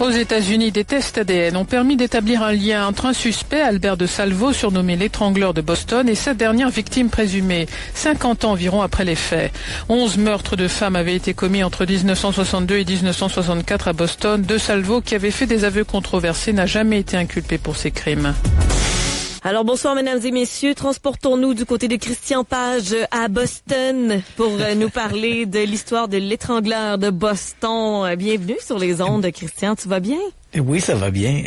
Aux États-Unis, des tests ADN ont permis d'établir un lien entre un suspect, Albert de Salvo, surnommé l'étrangleur de Boston, et sa dernière victime présumée, 50 ans environ après les faits. 11 meurtres de femmes avaient été commis entre 1962 et 1964 à Boston. De Salvo, qui avait fait des aveux controversés, n'a jamais été inculpé pour ces crimes. Alors bonsoir mesdames et messieurs, transportons-nous du côté de Christian Page à Boston pour nous parler de l'histoire de l'étrangleur de Boston. Bienvenue sur les ondes, Christian, tu vas bien? Oui, ça va bien.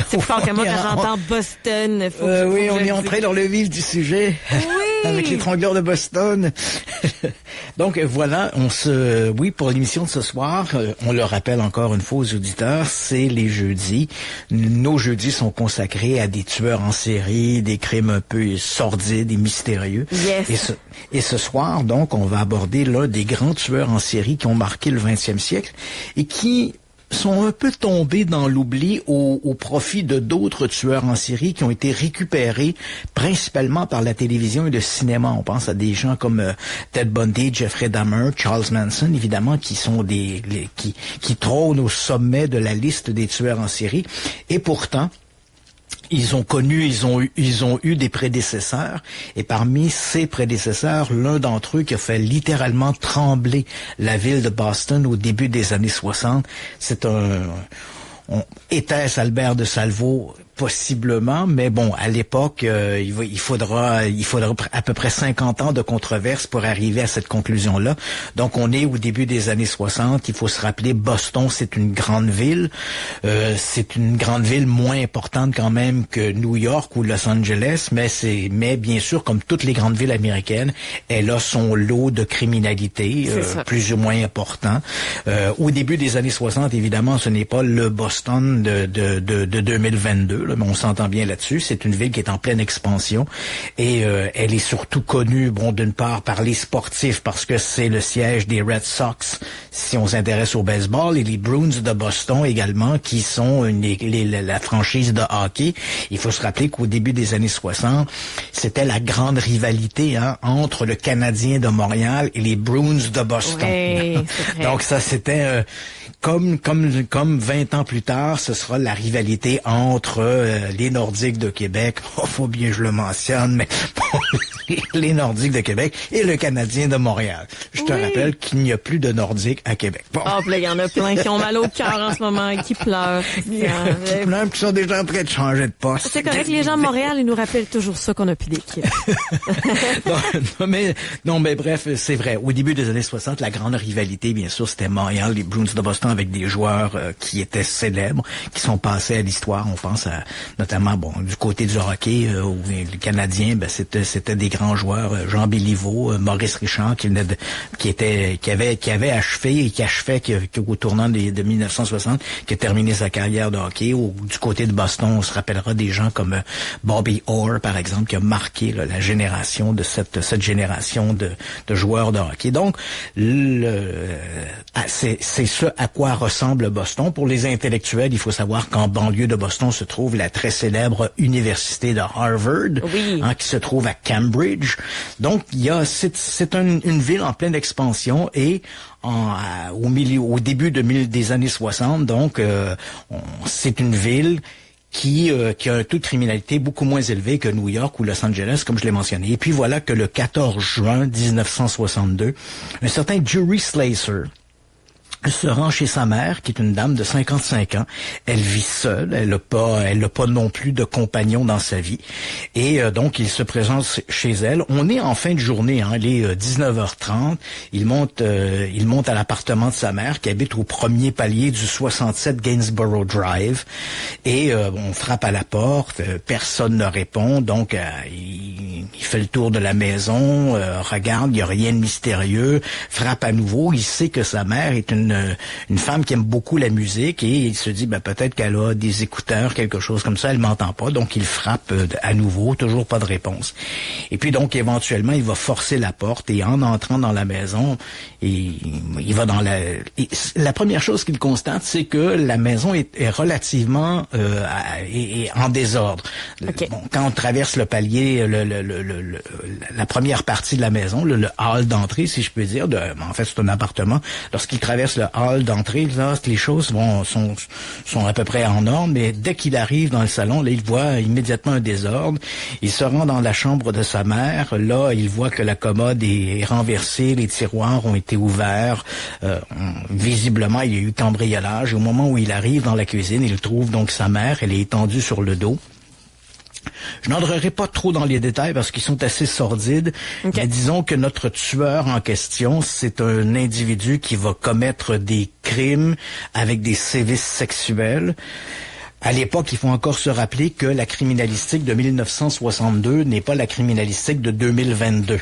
C'est fort que moi quand j'entends Boston. Oui, on est entré dans le vif du sujet. Oui. Avec l'étrangleur de Boston. Donc voilà, pour l'émission de ce soir, on le rappelle encore une fois aux auditeurs, c'est les jeudis. Nos jeudis sont consacrés à des tueurs en série, des crimes un peu sordides et mystérieux. Yes. Et ce soir, donc, on va aborder l'un des grands tueurs en série qui ont marqué le 20e siècle et qui sont un peu tombés dans l'oubli au profit de d'autres tueurs en série qui ont été récupérés principalement par la télévision et le cinéma. On pense à des gens comme Ted Bundy, Jeffrey Dahmer, Charles Manson, évidemment, qui sont qui trônent au sommet de la liste des tueurs en série. Et pourtant, ils ont eu des prédécesseurs, et parmi ces prédécesseurs, l'un d'entre eux qui a fait littéralement trembler la ville de Boston au début des années 60, était-ce Albert de Salvo? Possiblement, mais bon, à l'époque, il faudra à peu près 50 ans de controverse pour arriver à cette conclusion-là. Donc, on est au début des années 60. Il faut se rappeler, Boston, c'est une grande ville. C'est une grande ville moins importante quand même que New York ou Los Angeles, mais bien sûr, comme toutes les grandes villes américaines, elle a son lot de criminalité, plus ou moins important. Au début des années 60, évidemment, ce n'est pas le Boston de 2022. Mais on s'entend bien là-dessus. C'est une ville qui est en pleine expansion et elle est surtout connue, d'une part par les sportifs parce que c'est le siège des Red Sox si on s'intéresse au baseball, et les Bruins de Boston également qui sont la franchise de hockey. Il faut se rappeler qu'au début des années 60, c'était la grande rivalité entre le Canadien de Montréal et les Bruins de Boston. Oui, donc ça c'était comme 20 ans plus tard, ce sera la rivalité entre les Nordiques de Québec, faut bien que je le mentionne, mais les Nordiques de Québec et le Canadien de Montréal. Je te rappelle qu'il n'y a plus de Nordiques à Québec. Bon. Oh, il y en a plein qui ont mal au cœur en ce moment, qui pleurent. Qui sont déjà en train de changer de poste. C'est correct, les gens de Montréal, ils nous rappellent toujours ça qu'on a plus d'équipe. non, mais bref, c'est vrai. Au début des années 60, la grande rivalité, bien sûr, c'était Montréal, les Bruins de Boston avec des joueurs qui étaient célèbres, qui sont passés à l'histoire. On pense à, notamment, du côté du hockey, les Canadiens, c'était des grands joueurs, Jean Béliveau, Maurice Richard, qui avait achevé et qui achevait au tournant de 1960, qui a terminé sa carrière de hockey. Du côté de Boston, on se rappellera des gens comme Bobby Orr, par exemple, qui a marqué la génération de cette génération de joueurs de hockey. Donc, c'est ce à quoi ressemble Boston. Pour les intellectuels, il faut savoir qu'en banlieue de Boston se trouve la très célèbre université de Harvard, qui se trouve à Cambridge. Donc, c'est une ville en pleine expansion et au début des années 60, donc c'est une ville qui a un taux de criminalité beaucoup moins élevé que New York ou Los Angeles, comme je l'ai mentionné. Et puis voilà que le 14 juin 1962, un certain Jerry Slacer se rend chez sa mère, qui est une dame de 55 ans. Elle vit seule, elle n'a pas non plus de compagnon dans sa vie. Et donc, il se présente chez elle. On est en fin de journée, il est 19h30. Il monte à l'appartement de sa mère, qui habite au premier palier du 67 Gainsborough Drive. Et on frappe à la porte, personne ne répond. Donc, il fait le tour de la maison, regarde, il n'y a rien de mystérieux, frappe à nouveau. Il sait que sa mère est une femme qui aime beaucoup la musique et il se dit peut-être qu'elle a des écouteurs, quelque chose comme ça, elle m'entend pas, donc il frappe à nouveau, toujours pas de réponse. Et puis donc éventuellement il va forcer la porte et en entrant dans la maison, il va dans la première chose qu'il constate, c'est que la maison est relativement en désordre. Okay. Bon, quand on traverse le palier, la première partie de la maison, le hall d'entrée, si je peux dire, en fait c'est un appartement, lorsqu'il traverse le hall d'entrée, là, les choses sont à peu près en ordre, mais dès qu'il arrive dans le salon, là, il voit immédiatement un désordre. Il se rend dans la chambre de sa mère. Là, il voit que la commode est renversée, les tiroirs ont été ouverts. Visiblement, il y a eu cambriolage. Au moment où il arrive dans la cuisine, il trouve donc sa mère. Elle est étendue sur le dos. Je n'entrerai pas trop dans les détails parce qu'ils sont assez sordides. Okay. Mais disons que notre tueur en question, c'est un individu qui va commettre des crimes avec des sévices sexuels. À l'époque, il faut encore se rappeler que la criminalistique de 1962 n'est pas la criminalistique de 2022.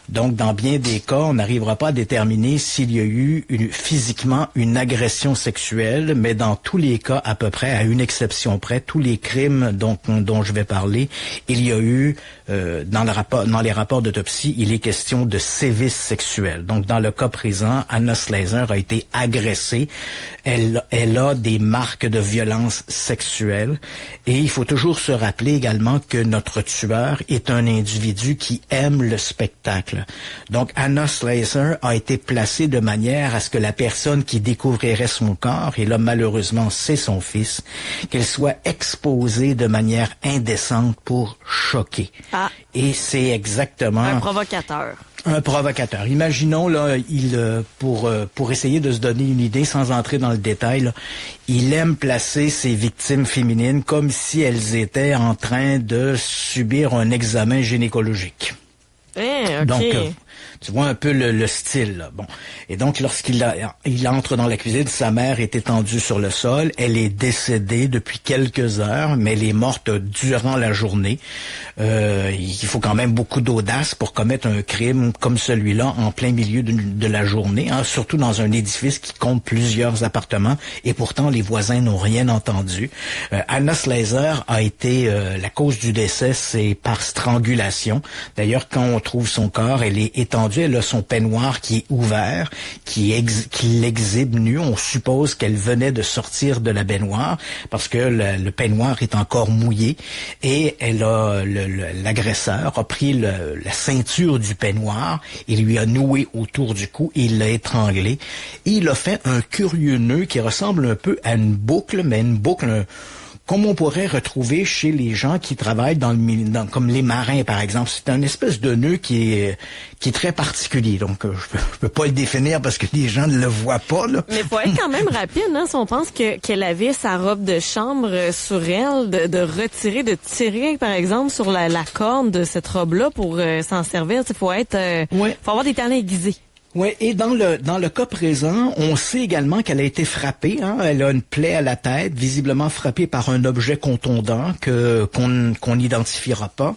Donc, dans bien des cas, on n'arrivera pas à déterminer s'il y a eu physiquement une agression sexuelle, mais dans tous les cas, à peu près, à une exception près, tous les crimes dont je vais parler, il y a eu, dans les rapports d'autopsie, il est question de sévices sexuels. Donc, dans le cas présent, Anna Sleyser a été agressée. Elle a des marques de violence sexuelle. Et il faut toujours se rappeler également que notre tueur est un individu qui aime le spectacle. Donc, Anna Sleyser a été placée de manière à ce que la personne qui découvrirait son corps, et là, malheureusement, c'est son fils, qu'elle soit exposée de manière indécente pour choquer. Ah. Et c'est exactement... Un provocateur. Un provocateur. Imaginons, là, pour essayer de se donner une idée, sans entrer dans le détail, là, il aime placer ses victimes féminines comme si elles étaient en train de subir un examen gynécologique. Okay. Donc, tu vois un peu le style, là. Bon. Et donc, lorsqu'il entre dans la cuisine, sa mère est étendue sur le sol. Elle est décédée depuis quelques heures, mais elle est morte durant la journée. Il faut quand même beaucoup d'audace pour commettre un crime comme celui-là en plein milieu de la journée, hein, surtout dans un édifice qui compte plusieurs appartements. Et pourtant, les voisins n'ont rien entendu. Anna Sleyser a été... la cause du décès, c'est par strangulation. D'ailleurs, quand on trouve son corps, elle est étendue. Elle a son peignoir qui est ouvert, qui l'exhibe nue. On suppose qu'elle venait de sortir de la baignoire parce que le peignoir est encore mouillé. Et l'agresseur a pris la ceinture du peignoir, il lui a noué autour du cou et il l'a étranglé. Et il a fait un curieux nœud qui ressemble un peu à une boucle, mais une boucle... comme on pourrait retrouver chez les gens qui travaillent comme les marins, par exemple. C'est un espèce de nœud qui est très particulier. Donc, je peux pas le définir parce que les gens ne le voient pas, là. Mais faut être quand même rapide, hein, si on pense qu'elle avait sa robe de chambre sur elle, de retirer, de tirer, par exemple, sur la corne de cette robe-là pour s'en servir. Il faut avoir des talents aiguisés. Oui, et dans le cas présent, on sait également qu'elle a été frappée. Hein, elle a une plaie à la tête, visiblement frappée par un objet contondant qu'on n'identifiera pas.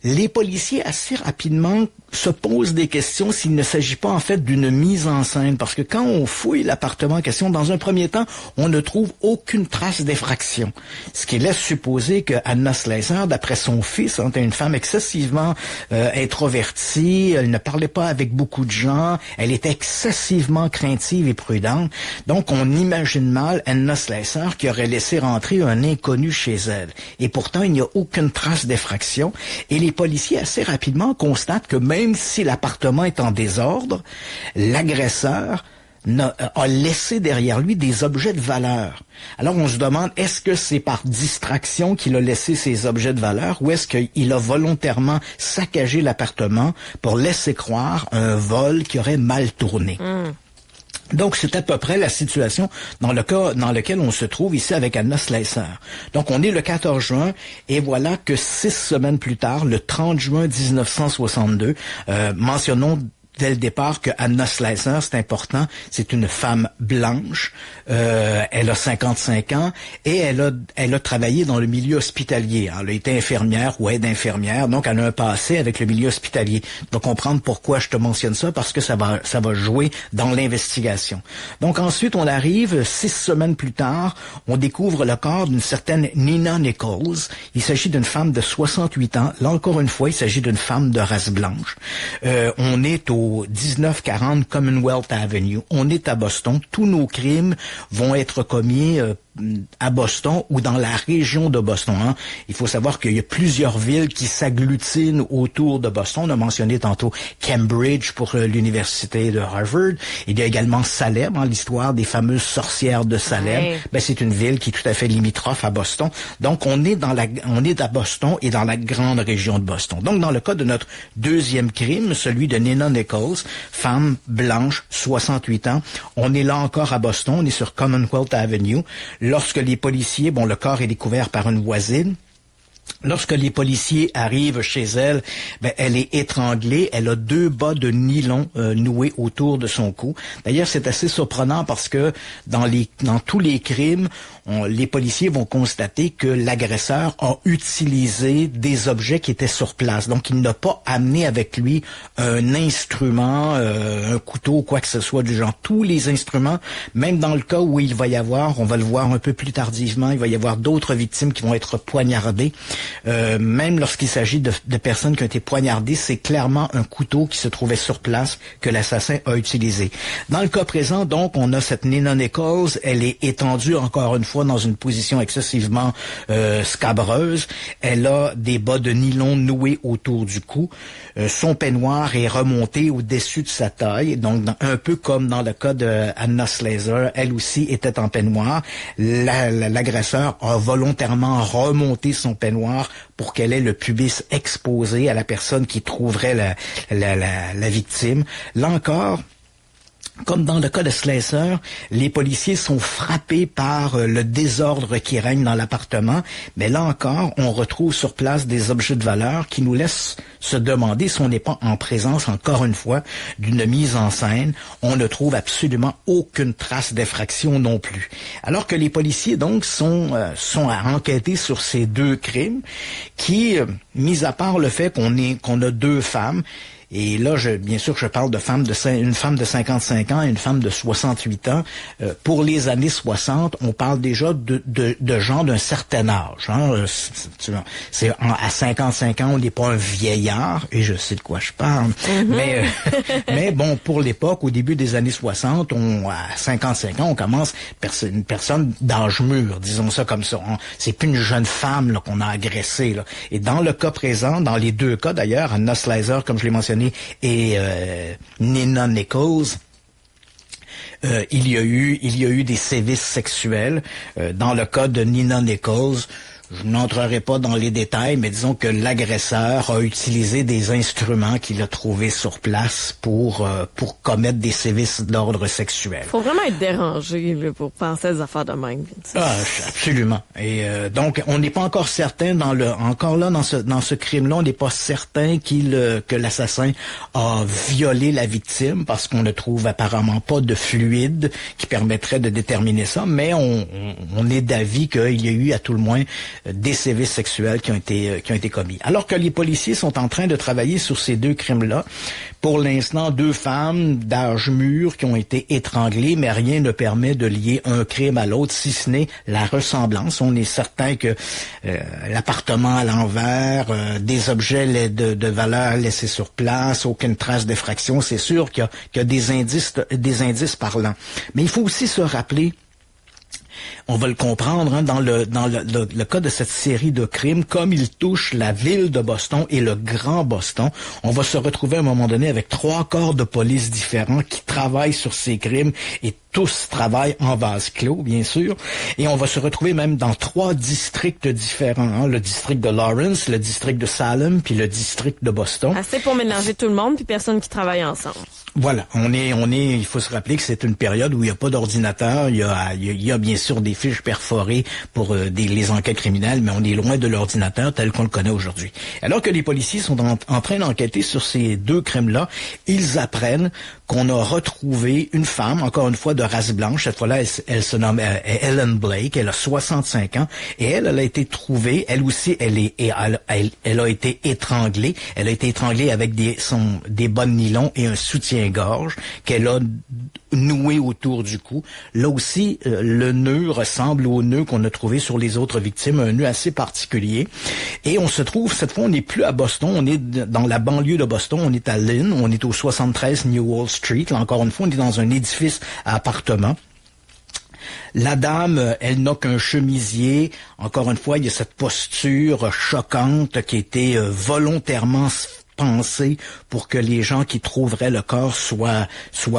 Les policiers assez rapidement se posent des questions s'il ne s'agit pas en fait d'une mise en scène, parce que quand on fouille l'appartement en question, dans un premier temps, on ne trouve aucune trace d'effraction, ce qui laisse supposer que Anna Sleyser, d'après son fils, était une femme excessivement introvertie, elle ne parlait pas avec beaucoup de gens, elle était excessivement craintive et prudente, donc on imagine mal Anna Sleyser qui aurait laissé rentrer un inconnu chez elle, et pourtant il n'y a aucune trace d'effraction, et les policiers assez rapidement constatent que même si l'appartement est en désordre, l'agresseur a laissé derrière lui des objets de valeur. Alors on se demande, est-ce que c'est par distraction qu'il a laissé ces objets de valeur ou est-ce qu'il a volontairement saccagé l'appartement pour laisser croire un vol qui aurait mal tourné? Donc, c'est à peu près la situation dans le cas dans lequel on se trouve ici avec Anna Sleyser. Donc, on est le 14 juin et voilà que 6 semaines plus tard, le 30 juin 1962, mentionnons dès le départ que Anna Sleyser, c'est important, c'est une femme blanche, elle a 55 ans et elle a travaillé dans le milieu hospitalier. Elle a été infirmière ou aide-infirmière, donc elle a un passé avec le milieu hospitalier. Tu vas comprendre pourquoi je te mentionne ça, parce que ça va jouer dans l'investigation. Donc ensuite, on arrive 6 semaines plus tard, on découvre le corps d'une certaine Nina Nichols. Il s'agit d'une femme de 68 ans. Là encore une fois, il s'agit d'une femme de race blanche. On est au au 1940 Commonwealth Avenue. On est à Boston. Tous nos crimes vont être commis à Boston ou dans la région de Boston. Hein. Il faut savoir qu'il y a plusieurs villes qui s'agglutinent autour de Boston. On a mentionné tantôt Cambridge pour l'université de Harvard. Il y a également Salem, hein, l'histoire des fameuses sorcières de Salem. Ouais. Ben, c'est une ville qui est tout à fait limitrophe à Boston. Donc, on est à Boston et dans la grande région de Boston. Donc, dans le cas de notre deuxième crime, celui de Nina Nichols, femme blanche, 68 ans, on est là encore à Boston. On est sur Commonwealth Avenue. Lorsque les policiers, le corps est découvert par une voisine. Lorsque les policiers arrivent chez elle, elle est étranglée. Elle a 2 bas de nylon noués autour de son cou. D'ailleurs, c'est assez surprenant parce que dans tous les crimes, les policiers vont constater que l'agresseur a utilisé des objets qui étaient sur place. Donc, il n'a pas amené avec lui un instrument, un couteau, quoi que ce soit du genre. Tous les instruments, même dans le cas où il va y avoir, on va le voir un peu plus tardivement, il va y avoir d'autres victimes qui vont être poignardées. Même lorsqu'il s'agit de personnes qui ont été poignardées, c'est clairement un couteau qui se trouvait sur place que l'assassin a utilisé. Dans le cas présent, donc, on a cette Nina Nichols. Elle est étendue, encore une fois, dans une position excessivement scabreuse. Elle a des bas de nylon noués autour du cou. Son peignoir est remonté au-dessus de sa taille. Donc, un peu comme dans le cas de Anna Slazer, elle aussi était en peignoir. L'agresseur a volontairement remonté son peignoir pour qu'elle ait le pubis exposé à la personne qui trouverait la victime. Là encore, comme dans le cas de Slazer, les policiers sont frappés par le désordre qui règne dans l'appartement, mais là encore, on retrouve sur place des objets de valeur qui nous laissent se demander si on n'est pas en présence, encore une fois, d'une mise en scène. On ne trouve absolument aucune trace d'effraction non plus. Alors que les policiers, donc, sont à enquêter sur ces 2 crimes qui, mis à part le fait qu'on a 2 femmes, et là, bien sûr, je parle une femme de 55 ans et une femme de 68 ans. Pour les années 60, on parle déjà de gens d'un certain âge. Hein. À 55 ans, on n'est pas un vieillard, et je sais de quoi je parle. Mm-hmm. Mais bon, pour l'époque, au début des années 60, à 55 ans, on commence une personne d'âge mûr, disons ça comme ça. C'est plus une jeune femme là, qu'on a agressée. Là. Et dans le cas présent, dans les 2 cas d'ailleurs, Anna Slazer, comme je l'ai mentionné, et Nina Nichols, il y a eu des sévices sexuels. Dans le cas de Nina Nichols, je n'entrerai pas dans les détails, mais disons que l'agresseur a utilisé des instruments qu'il a trouvés sur place pour commettre des sévices d'ordre sexuel. Faut vraiment être dérangé là, pour penser à des affaires de même. Ah, absolument. Et donc, on n'est pas encore certain dans ce crime-là, on n'est pas certain que l'assassin a violé la victime parce qu'on ne trouve apparemment pas de fluide qui permettrait de déterminer ça, mais on est d'avis qu'il y a eu à tout le moins des sévices sexuels qui ont été commis. Alors que les policiers sont en train de travailler sur ces 2 crimes-là, pour l'instant, 2 femmes d'âge mûr qui ont été étranglées, mais rien ne permet de lier un crime à l'autre, si ce n'est la ressemblance. On est certain que l'appartement à l'envers, des objets de valeur laissés sur place, aucune trace d'effraction, c'est sûr qu'il y a des indices parlants. Mais il faut aussi se rappeler, on va le comprendre hein, dans le cas de cette série de crimes, comme il touche la ville de Boston et le Grand Boston, on va se retrouver à un moment donné avec 3 corps de police différents qui travaillent sur ces crimes et tous travaillent en vase clos, bien sûr. Et on va se retrouver même dans 3 districts différents. Hein, le district de Lawrence, le district de Salem, puis le district de Boston. Assez pour mélanger tout le monde, puis personne qui travaille ensemble. Voilà, il faut se rappeler que c'est une période où il n'y a pas d'ordinateur, il y a bien sûr des fiches perforées pour les enquêtes criminelles, mais on est loin de l'ordinateur tel qu'on le connaît aujourd'hui. Alors que les policiers sont en train d'enquêter sur ces 2 crimes-là, ils apprennent qu'on a retrouvé une femme, encore une fois de race blanche, cette fois-là elle se nomme Ellen Blake, elle a 65 ans, et elle a été trouvée, elle aussi, elle a été étranglée, avec des bas de nylon et un soutien-gorge qu'elle a noué autour du cou. Là aussi, le nœud ressemble au nœud qu'on a trouvé sur les autres victimes, un nœud assez particulier. Et on se trouve, cette fois, on n'est plus à Boston, on est dans la banlieue de Boston, on est à Lynn, on est au 73 New Wall Street. Là, encore une fois, on est dans un édifice à appartements. La dame, elle n'a qu'un chemisier. Encore une fois, il y a cette posture choquante qui a été volontairement pensée pour que les gens qui trouveraient le corps soient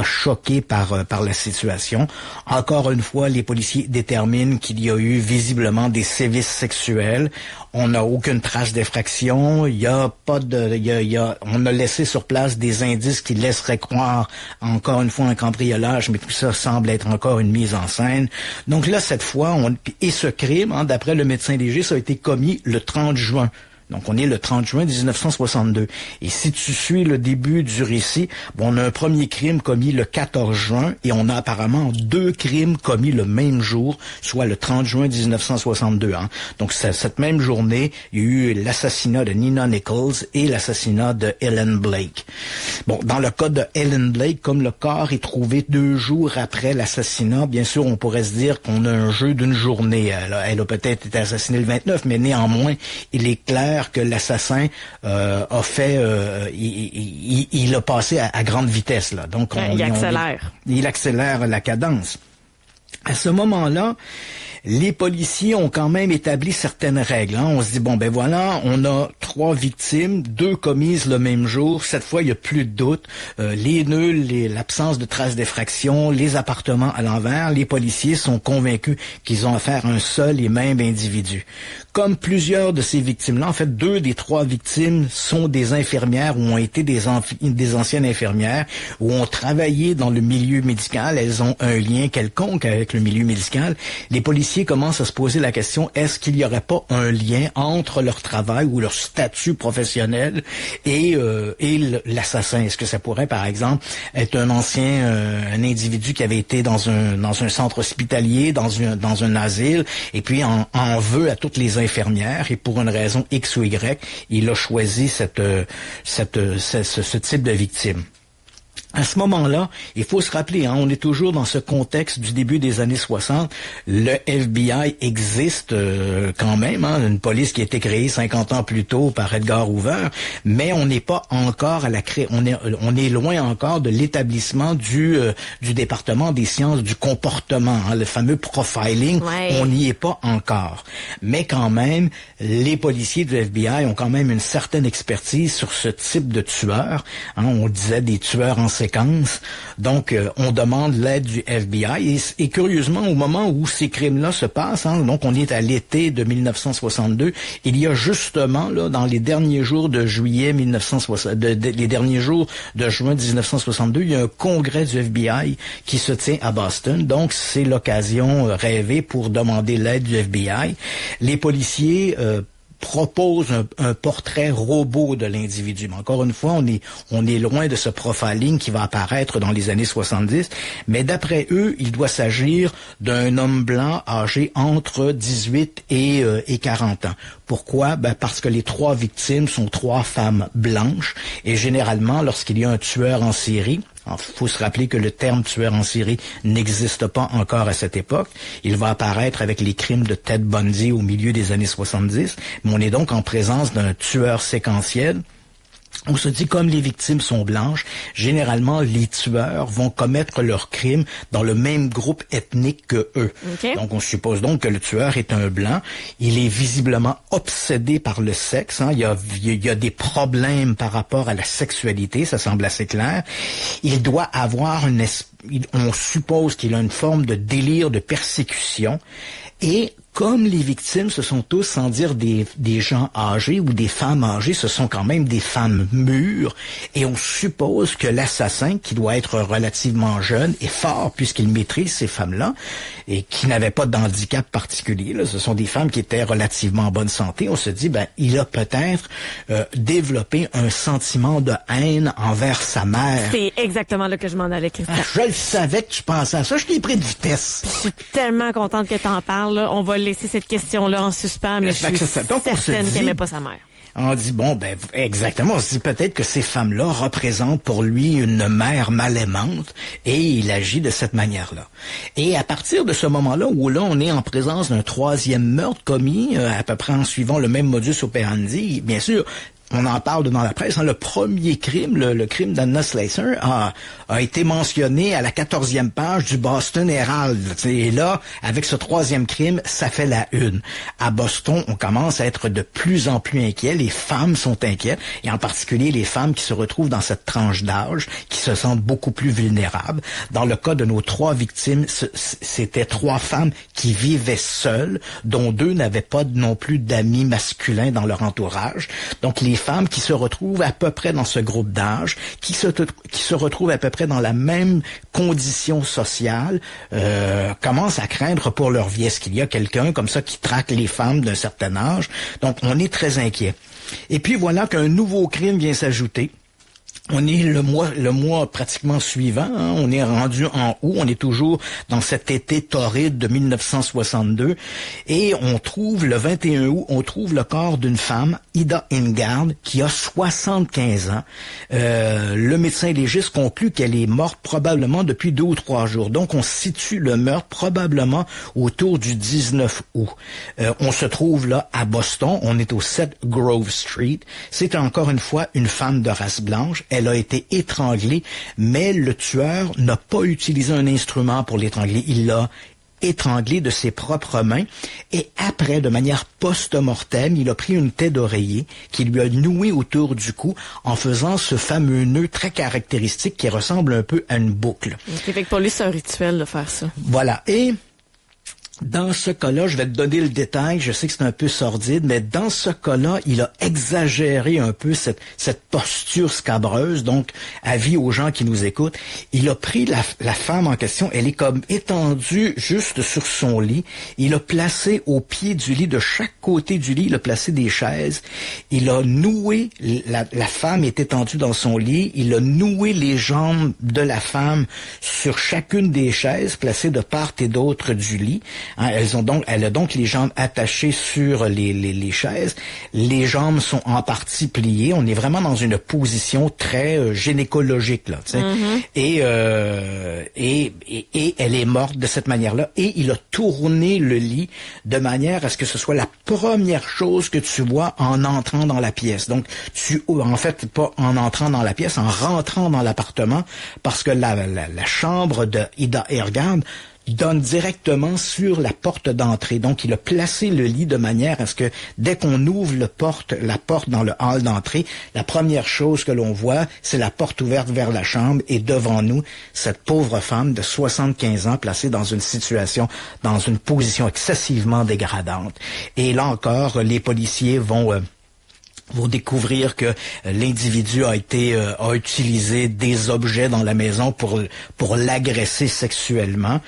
choqués par la situation. Encore une fois, les policiers déterminent qu'il y a eu visiblement des sévices sexuels. On n'a aucune trace d'effraction. On a laissé sur place des indices qui laisseraient croire encore une fois un cambriolage, mais tout ça semble être encore une mise en scène. Donc là, cette fois, et ce crime, d'après le médecin légiste, ça a été commis le 30 juin. Donc, on est le 30 juin 1962. Et si tu suis le début du récit, on a un premier crime commis le 14 juin et on a apparemment 2 crimes commis le même jour, soit le 30 juin 1962. Donc, cette même journée, il y a eu l'assassinat de Nina Nichols et l'assassinat de Ellen Blake. Bon, dans le cas de Ellen Blake, comme le corps est trouvé 2 jours après l'assassinat, bien sûr, on pourrait se dire qu'on a un jeu d'une journée. Elle a peut-être été assassinée le 29, mais néanmoins, il est clair que l'assassin a fait, il a passé à grande vitesse là. Donc il accélère. Il accélère la cadence. À ce moment-là, les policiers ont quand même établi certaines règles. On se dit, voilà, on a 3 victimes, 2 commises le même jour. Cette fois, il n'y a plus de doute. Les nœuds, l'absence de traces d'effraction, les appartements à l'envers, les policiers sont convaincus qu'ils ont affaire à un seul et même individu. Comme plusieurs de ces victimes-là, en fait, 2 des 3 victimes sont des infirmières ou ont été des anciennes infirmières ou ont travaillé dans le milieu médical. Elles ont un lien quelconque avec le milieu médical. Les policiers commencent à se poser la question, est-ce qu'il n'y aurait pas un lien entre leur travail ou leur statut professionnel et l'assassin? Est-ce que ça pourrait, par exemple, être un individu qui avait été dans un centre hospitalier, dans un asile, et puis en veut à toutes les infirmières, et pour une raison X ou Y, il a choisi ce type de victime. À ce moment-là, il faut se rappeler, on est toujours dans ce contexte du début des années 60. Le FBI existe quand même, une police qui a été créée 50 ans plus tôt par Edgar Hoover, mais on n'est pas encore on est loin encore de l'établissement du département des sciences du comportement, le fameux profiling. Ouais. On n'y est pas encore. Mais quand même, les policiers du FBI ont quand même une certaine expertise sur ce type de tueurs. On disait des tueurs en séquence. Donc, on demande l'aide du FBI. Et curieusement, au moment où ces crimes-là se passent, donc on est à l'été de 1962, il y a justement, là, dans les derniers jours de juillet 1960, les derniers jours de juin 1962, il y a un congrès du FBI qui se tient à Boston. Donc, c'est l'occasion rêvée pour demander l'aide du FBI. Les policiers propose un portrait robot de l'individu. Mais encore une fois, on est loin de ce profiling qui va apparaître dans les années 70. Mais d'après eux, il doit s'agir d'un homme blanc âgé entre 18 et 40 ans. Pourquoi? Parce que les 3 victimes sont 3 femmes blanches. Et généralement, lorsqu'il y a un tueur en série, il faut se rappeler que le terme tueur en série n'existe pas encore à cette époque. Il va apparaître avec les crimes de Ted Bundy au milieu des années 70. Mais on est donc en présence d'un tueur séquentiel. On se dit, comme les victimes sont blanches, généralement, les tueurs vont commettre leurs crimes dans le même groupe ethnique que eux. Okay. Donc, on suppose donc que le tueur est un blanc. Il est visiblement obsédé par le sexe. Il y a des problèmes par rapport à la sexualité, ça semble assez clair. Il doit avoir on suppose qu'il a une forme de délire de persécution. Et comme les victimes, ce sont tous, sans dire des gens âgés ou des femmes âgées, ce sont quand même des femmes mûres. Et on suppose que l'assassin, qui doit être relativement jeune et fort, puisqu'il maîtrise ces femmes-là, et qui n'avaient pas d'handicap particulier, ce sont des femmes qui étaient relativement en bonne santé, on se dit, il a peut-être développé un sentiment de haine envers sa mère. C'est exactement là que je m'en allais, Christian. Je le savais que tu pensais à ça, je t'ai pris de vitesse. Je suis tellement contente que tu en parles. On va laisser cette question-là en suspens, mais je suis certaine qu'elle n'aimait pas sa mère. On dit, bon, ben, exactement, on se dit peut-être que ces femmes-là représentent pour lui une mère mal aimante et il agit de cette manière-là. Et à partir de ce moment-là, où là, on est en présence d'un troisième meurtre commis, à peu près en suivant le même modus operandi, bien sûr, on en parle dans la presse, le premier crime, le crime d'Anna Slasher, a été mentionné à la 14e page du Boston Herald. Et là, avec ce troisième crime, ça fait la une. À Boston, on commence à être de plus en plus inquiet. Les femmes sont inquiètes, et en particulier les femmes qui se retrouvent dans cette tranche d'âge, qui se sentent beaucoup plus vulnérables. Dans le cas de nos 3 victimes, c'était 3 femmes qui vivaient seules, dont 2 n'avaient pas non plus d'amis masculins dans leur entourage. Donc, les femmes qui se retrouvent à peu près dans ce groupe d'âge, qui se retrouvent à peu près dans la même condition sociale, commencent à craindre pour leur vie. Est-ce qu'il y a quelqu'un comme ça qui traque les femmes d'un certain âge? Donc, on est très inquiet. Et puis, voilà qu'un nouveau crime vient s'ajouter. On est le mois pratiquement suivant, hein, on est rendu en août, on est toujours dans cet été torride de 1962, et on trouve, le 21 août, on trouve le corps d'une femme, Ida Ingard, qui a 75 ans. Le médecin légiste conclut qu'elle est morte probablement depuis 2 ou 3 jours. Donc, on situe le meurtre probablement autour du 19 août. On se trouve là à Boston, on est au 7 Grove Street. C'est encore une fois une femme de race blanche. Elle a été étranglée, mais le tueur n'a pas utilisé un instrument pour l'étrangler. Il l'a étranglée de ses propres mains et après, de manière post-mortem, il a pris une tête d'oreiller qui lui a noué autour du cou en faisant ce fameux nœud très caractéristique qui ressemble un peu à une boucle. Okay, fait que pour lui, c'est un rituel de faire ça. Voilà. Et dans ce cas-là, je vais te donner le détail, je sais que c'est un peu sordide, mais dans ce cas-là, il a exagéré un peu cette posture scabreuse, donc avis aux gens qui nous écoutent. Il a pris la femme en question, elle est comme étendue juste sur son lit, il a placé au pied du lit, de chaque côté du lit, il a placé des chaises, il a noué, la femme est étendue dans son lit, il a noué les jambes de la femme sur chacune des chaises, placées de part et d'autre du lit. Hein, elle a donc les jambes attachées sur les chaises. Les jambes sont en partie pliées. On est vraiment dans une position très gynécologique là. Tu sais. Et elle est morte de cette manière-là. Et il a tourné le lit de manière à ce que ce soit la première chose que tu vois en entrant dans la pièce. Donc en fait pas en entrant dans la pièce, en rentrant dans l'appartement, parce que la chambre de Ida Ingard donne directement sur la porte d'entrée. Donc, il a placé le lit de manière à ce que dès qu'on ouvre la porte dans le hall d'entrée, la première chose que l'on voit, c'est la porte ouverte vers la chambre et devant nous, cette pauvre femme de 75 ans placée dans une position excessivement dégradante. Et là encore, les policiers vont découvrir que l'individu a utilisé des objets dans la maison pour l'agresser sexuellement.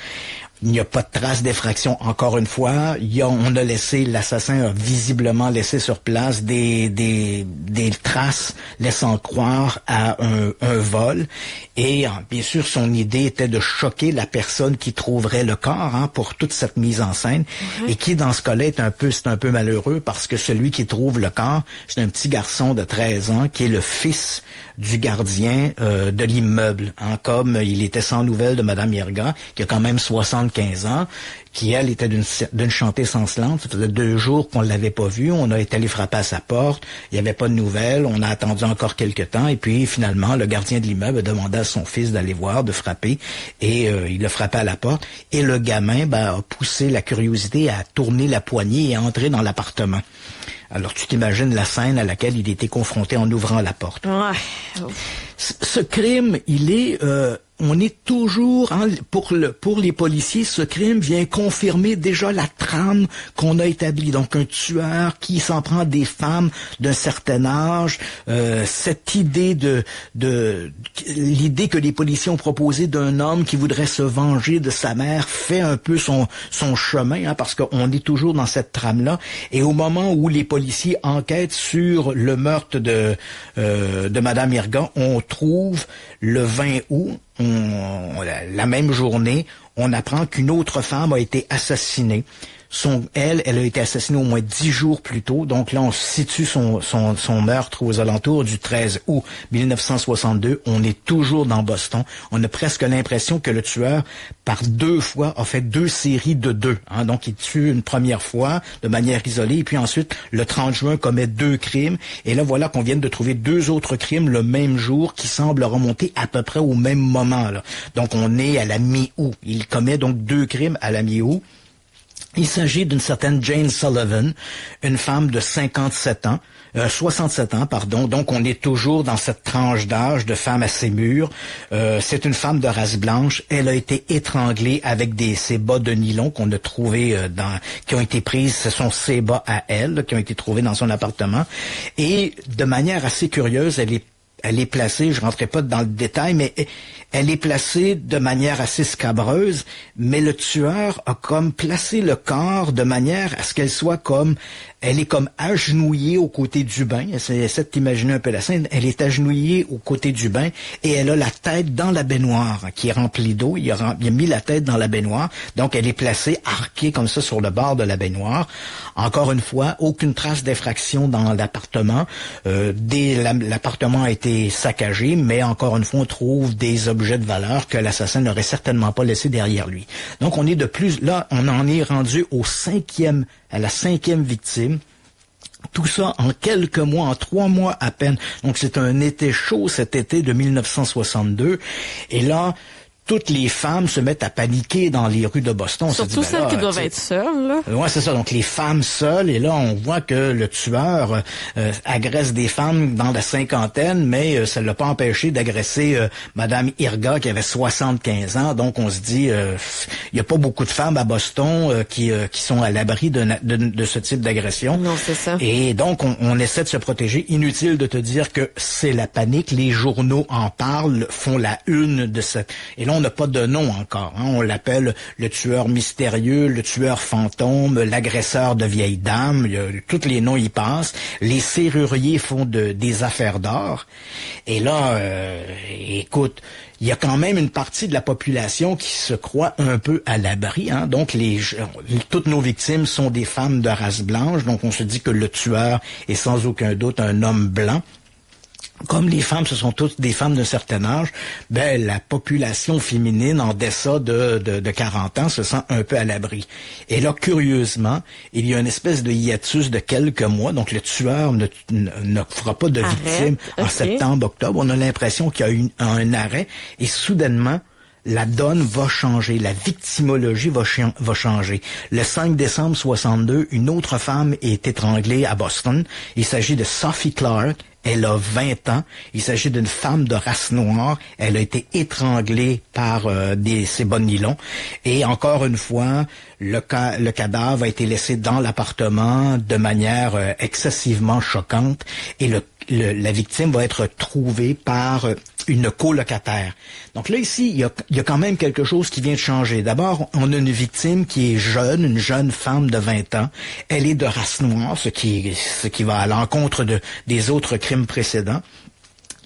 Il n'y a pas de trace d'effraction. Encore une fois, l'assassin a visiblement laissé sur place des traces laissant croire à un vol. Et bien sûr, son idée était de choquer la personne qui trouverait le corps, hein, pour toute cette mise en scène. Et qui, dans ce cas-là, c'est un peu malheureux parce que celui qui trouve le corps, c'est un petit garçon de 13 ans qui est le fils du gardien de l'immeuble. Hein, comme il était sans nouvelles de Madame Irga, qui a quand même 75 ans, qui, elle, était d'une chantée chancelante. Ça faisait 2 jours qu'on l'avait pas vue. On a été allé frapper à sa porte. Il n'y avait pas de nouvelles. On a attendu encore quelques temps. Et puis, finalement, le gardien de l'immeuble a demandé à son fils d'aller voir, de frapper. Et il a frappé à la porte. Et le gamin a poussé la curiosité à tourner la poignée et à entrer dans l'appartement. Alors, tu t'imagines la scène à laquelle il était confronté en ouvrant la porte. Ouais. Ce crime, on est toujours, hein, pour les policiers, ce crime vient confirmer déjà la trame qu'on a établie. Donc, un tueur qui s'en prend des femmes d'un certain âge, cette idée l'idée que les policiers ont proposée d'un homme qui voudrait se venger de sa mère fait un peu son chemin, hein, parce qu'on est toujours dans cette trame-là. Et au moment où les policiers enquêtent sur le meurtre de Madame Irga, on trouve le 20 août, la même journée, on apprend qu'une autre femme a été assassinée. Elle a été assassinée au moins 10 jours plus tôt. Donc là, on situe son meurtre aux alentours du 13 août 1962. On est toujours dans Boston. On a presque l'impression que le tueur, par 2 fois, a fait 2 séries de 2. Hein. Donc, il tue une première fois de manière isolée, et puis ensuite, le 30 juin, commet 2 crimes. Et là, voilà qu'on vient de trouver 2 autres crimes le même jour qui semblent remonter à peu près au même moment. Là. Donc, on est à la mi-août. Il commet donc 2 crimes à la mi-août. Il s'agit d'une certaine Jane Sullivan, une femme de 67 ans. Donc on est toujours dans cette tranche d'âge de femme assez mûre. C'est une femme de race blanche. Elle a été étranglée avec ses bas de nylon qu'on a trouvés qui ont été prises. Ce sont ses bas à elle qui ont été trouvés dans son appartement. Et de manière assez curieuse, elle est placée, je rentrerai pas dans le détail, mais elle est placée de manière assez scabreuse, mais le tueur a comme placé le corps de manière à ce qu'elle soit elle est comme agenouillée au côté du bain. Essaie de t'imaginer un peu la scène. Elle est agenouillée au côté du bain et elle a la tête dans la baignoire qui est remplie d'eau. Il a mis la tête dans la baignoire. Donc, elle est placée, arquée comme ça sur le bord de la baignoire. Encore une fois, aucune trace d'effraction dans l'appartement. L'appartement a été saccagé, mais encore une fois, on trouve des objets de valeur que l'assassin n'aurait certainement pas laissé derrière lui. Donc, on en est rendu à la 5e victime. Tout ça en quelques mois, en 3 mois à peine. Donc c'est un été chaud, cet été de 1962. Et là, toutes les femmes se mettent à paniquer dans les rues de Boston. Surtout celles qui doivent être seules, là. Ouais, c'est ça. Donc, les femmes seules. Et là, on voit que le tueur agresse des femmes dans la 50aine, mais ça ne l'a pas empêché d'agresser Madame Irga, qui avait 75 ans. Donc, on se dit, il n'y a pas beaucoup de femmes à Boston qui sont à l'abri de ce type d'agression. Non, c'est ça. Et donc, on essaie de se protéger. Inutile de te dire que c'est la panique. Les journaux en parlent, font la une de cette... Et là, on n'a pas de nom encore. Hein. On l'appelle le tueur mystérieux, le tueur fantôme, l'agresseur de vieilles dames. Tous les noms y passent. Les serruriers font des affaires d'or. Et là, écoute, il y a quand même une partie de la population qui se croit un peu à l'abri. Hein. Donc, toutes nos victimes sont des femmes de race blanche. Donc, on se dit que le tueur est sans aucun doute un homme blanc. Comme les femmes, ce sont toutes des femmes d'un certain âge, la population féminine en deçà de 40 ans se sent un peu à l'abri. Et là, curieusement, il y a une espèce de hiatus de quelques mois, donc le tueur ne fera pas de victime en septembre, octobre. On a l'impression qu'il y a eu un arrêt, et soudainement, la donne va changer, la victimologie va changer. Le 5 décembre 62, une autre femme est étranglée à Boston. Il s'agit de Sophie Clark. Elle a 20 ans. Il s'agit d'une femme de race noire. Elle a été étranglée par ses bas de nylon. Et encore une fois, le cadavre a été laissé dans l'appartement de manière excessivement choquante. Et la victime va être trouvée par une colocataire. Donc là, ici, il y a quand même quelque chose qui vient de changer. D'abord, on a une victime qui est jeune, une jeune femme de 20 ans. Elle est de race noire, ce qui va à l'encontre des autres crimes précédents.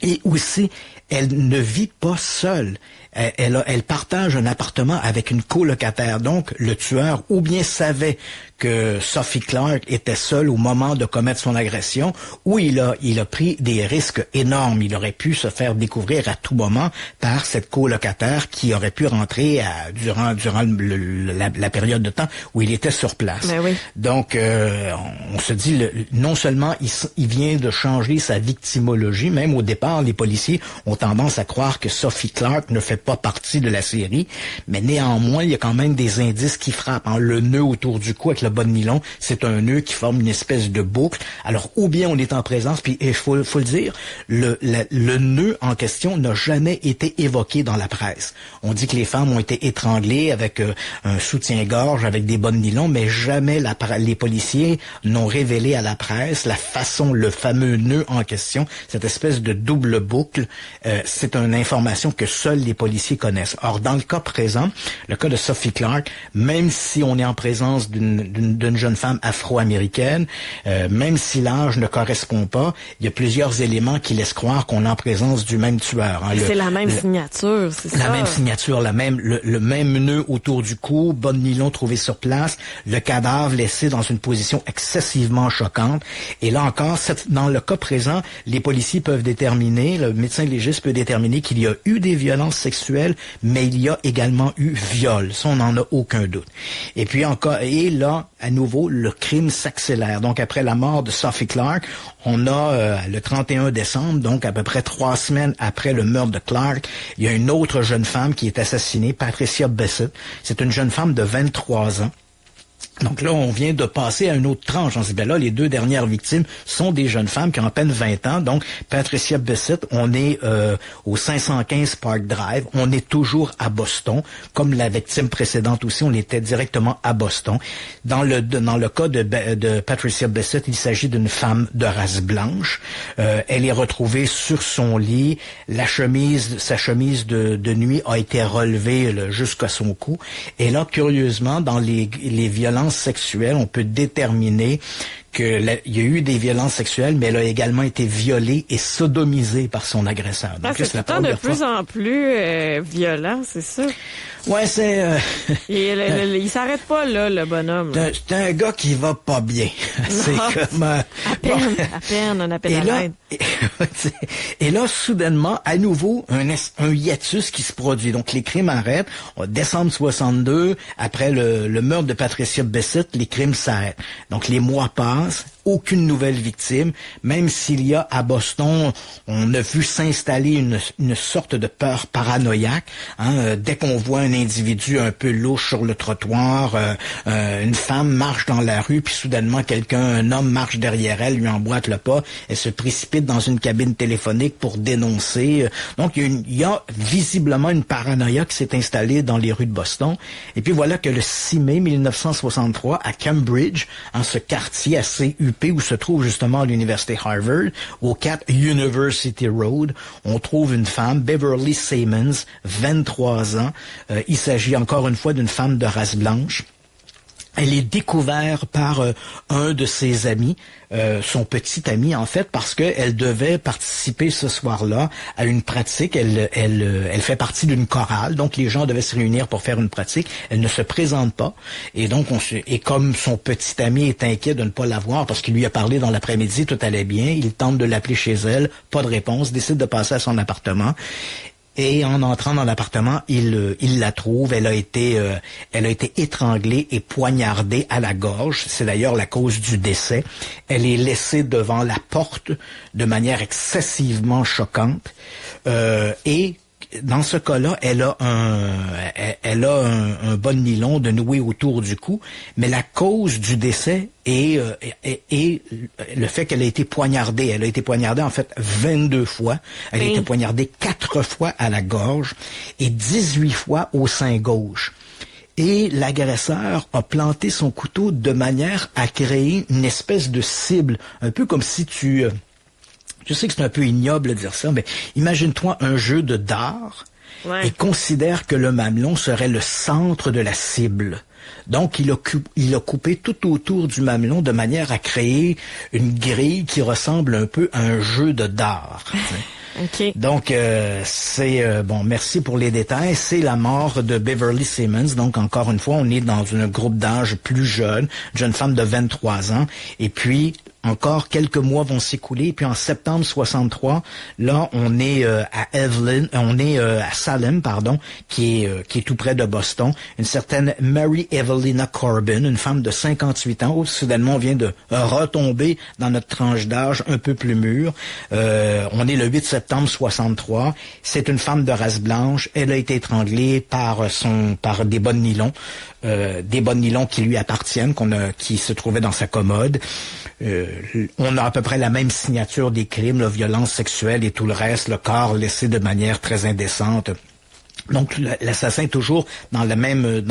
Et aussi, elle ne vit pas seule. Elle partage un appartement avec une colocataire. Donc, le tueur ou bien savait que Sophie Clark était seule au moment de commettre son agression, ou il a pris des risques énormes. Il aurait pu se faire découvrir à tout moment par cette colocataire qui aurait pu rentrer durant la période de temps où il était sur place. Ben oui. Donc, on se dit, non seulement il vient de changer sa victimologie, même au départ, les policiers ont tendance à croire que Sophie Clark ne fait pas partie de la série, mais néanmoins, il y a quand même des indices qui frappent. Hein. Le nœud autour du cou avec le bas de nylon, c'est un nœud qui forme une espèce de boucle. Alors, ou bien on est en présence, puis il faut le dire, le nœud en question n'a jamais été évoqué dans la presse. On dit que les femmes ont été étranglées avec un soutien-gorge, avec des bas de nylon, mais jamais les policiers n'ont révélé à la presse la façon, le fameux nœud en question, cette espèce de double boucle. C'est une information que seuls les policiers policiers connaissent. Or, dans le cas présent, le cas de Sophie Clark, même si on est en présence d'une jeune femme afro-américaine, même si l'âge ne correspond pas, il y a plusieurs éléments qui laissent croire qu'on est en présence du même tueur. Hein. C'est la même signature, c'est ça? La même signature, le même nœud autour du cou, bonne nylon trouvé sur place, le cadavre laissé dans une position excessivement choquante. Et là encore, dans le cas présent, les policiers peuvent déterminer, le médecin légiste peut déterminer qu'il y a eu des violences sexuelles, mais il y a également eu viol. Ça, on n'en a aucun doute. Et puis encore, et là, à nouveau, le crime s'accélère. Donc, après la mort de Sophie Clark, on a le 31 décembre, donc à peu près 3 semaines après le meurtre de Clark, il y a une autre jeune femme qui est assassinée, Patricia Bissett. C'est une jeune femme de 23 ans. Donc là, on vient de passer à une autre tranche. On se dit, ben là, les 2 dernières victimes sont des jeunes femmes qui ont à peine 20 ans. Donc, Patricia Bissett, on est au 515 Park Drive. On est toujours à Boston. Comme la victime précédente aussi, on était directement à Boston. Dans le cas de Patricia Bissett, il s'agit d'une femme de race blanche. Elle est retrouvée sur son lit. Sa chemise de nuit a été relevée jusqu'à son cou. Et là, curieusement, dans les violences sexuelles, on peut déterminer qu'il y a eu des violences sexuelles, mais elle a également été violée et sodomisée par son agresseur. Donc, c'est tout de plus en plus violent, c'est ça? Ouais, c'est... il s'arrête pas là, le bonhomme. C'est un gars qui va pas bien. C'est comme... à peine, on appelle à l'aide. Et là, soudainement, à nouveau, un hiatus qui se produit. Donc, les crimes arrêtent. Décembre 62, après le meurtre de Patricia Bissett, les crimes s'arrêtent. Donc, les mois passent. Aucune nouvelle victime, même s'il y a à Boston, on a vu s'installer une sorte de peur paranoïaque. Hein, dès qu'on voit un individu un peu louche sur le trottoir, une femme marche dans la rue, puis soudainement un homme marche derrière elle, lui emboîte le pas, elle se précipite dans une cabine téléphonique pour dénoncer. Donc il y a visiblement une paranoïa qui s'est installée dans les rues de Boston. Et puis voilà que le 6 mai 1963, à Cambridge, en ce quartier assez huppé, où se trouve justement l'université Harvard, au 4 University Road, on trouve une femme, Beverly Simmons, 23 ans. Il s'agit encore une fois d'une femme de race blanche. Elle est découverte par un de ses amis, son petit ami en fait, parce que elle devait participer ce soir-là à une pratique. Elle fait partie d'une chorale, donc les gens devaient se réunir pour faire une pratique. Elle ne se présente pas, et donc comme son petit ami est inquiet de ne pas la voir parce qu'il lui a parlé dans l'après-midi, tout allait bien. Il tente de l'appeler chez elle, pas de réponse, décide de passer à son appartement. Et en entrant dans l'appartement, il la trouve. Elle a été étranglée et poignardée à la gorge. C'est d'ailleurs la cause du décès. Elle est laissée devant la porte de manière excessivement choquante. Et dans ce cas-là, elle a un bon nylon de noué autour du cou, mais la cause du décès est le fait qu'elle a été poignardée. Elle a été poignardée en fait 22 fois. Elle a été poignardée 4 fois à la gorge et 18 fois au sein gauche. Et l'agresseur a planté son couteau de manière à créer une espèce de cible, un peu comme si je sais que c'est un peu ignoble de dire ça, mais imagine-toi un jeu de dards et considère que le mamelon serait le centre de la cible. Donc, il a coupé tout autour du mamelon de manière à créer une grille qui ressemble un peu à un jeu de dards. Okay. Donc, merci pour les détails. C'est la mort de Beverly Simmons. Donc, encore une fois, on est dans un groupe d'âge plus jeune, une jeune femme de 23 ans. Et puis, encore quelques mois vont s'écouler. Puis en septembre 63, là, on est à Salem, qui est tout près de Boston. Une certaine Mary Evelina Corbin, une femme de 58 ans. Soudainement, on vient de retomber dans notre tranche d'âge un peu plus mûre. On est le 8 septembre 63. C'est une femme de race blanche. Elle a été étranglée par des bonnes nylons. Des bonnes nylons qui lui appartiennent, qui se trouvaient dans sa commode. On a à peu près la même signature des crimes, la violence sexuelle et tout le reste, le corps laissé de manière très indécente Donc l'assassin est toujours dans le même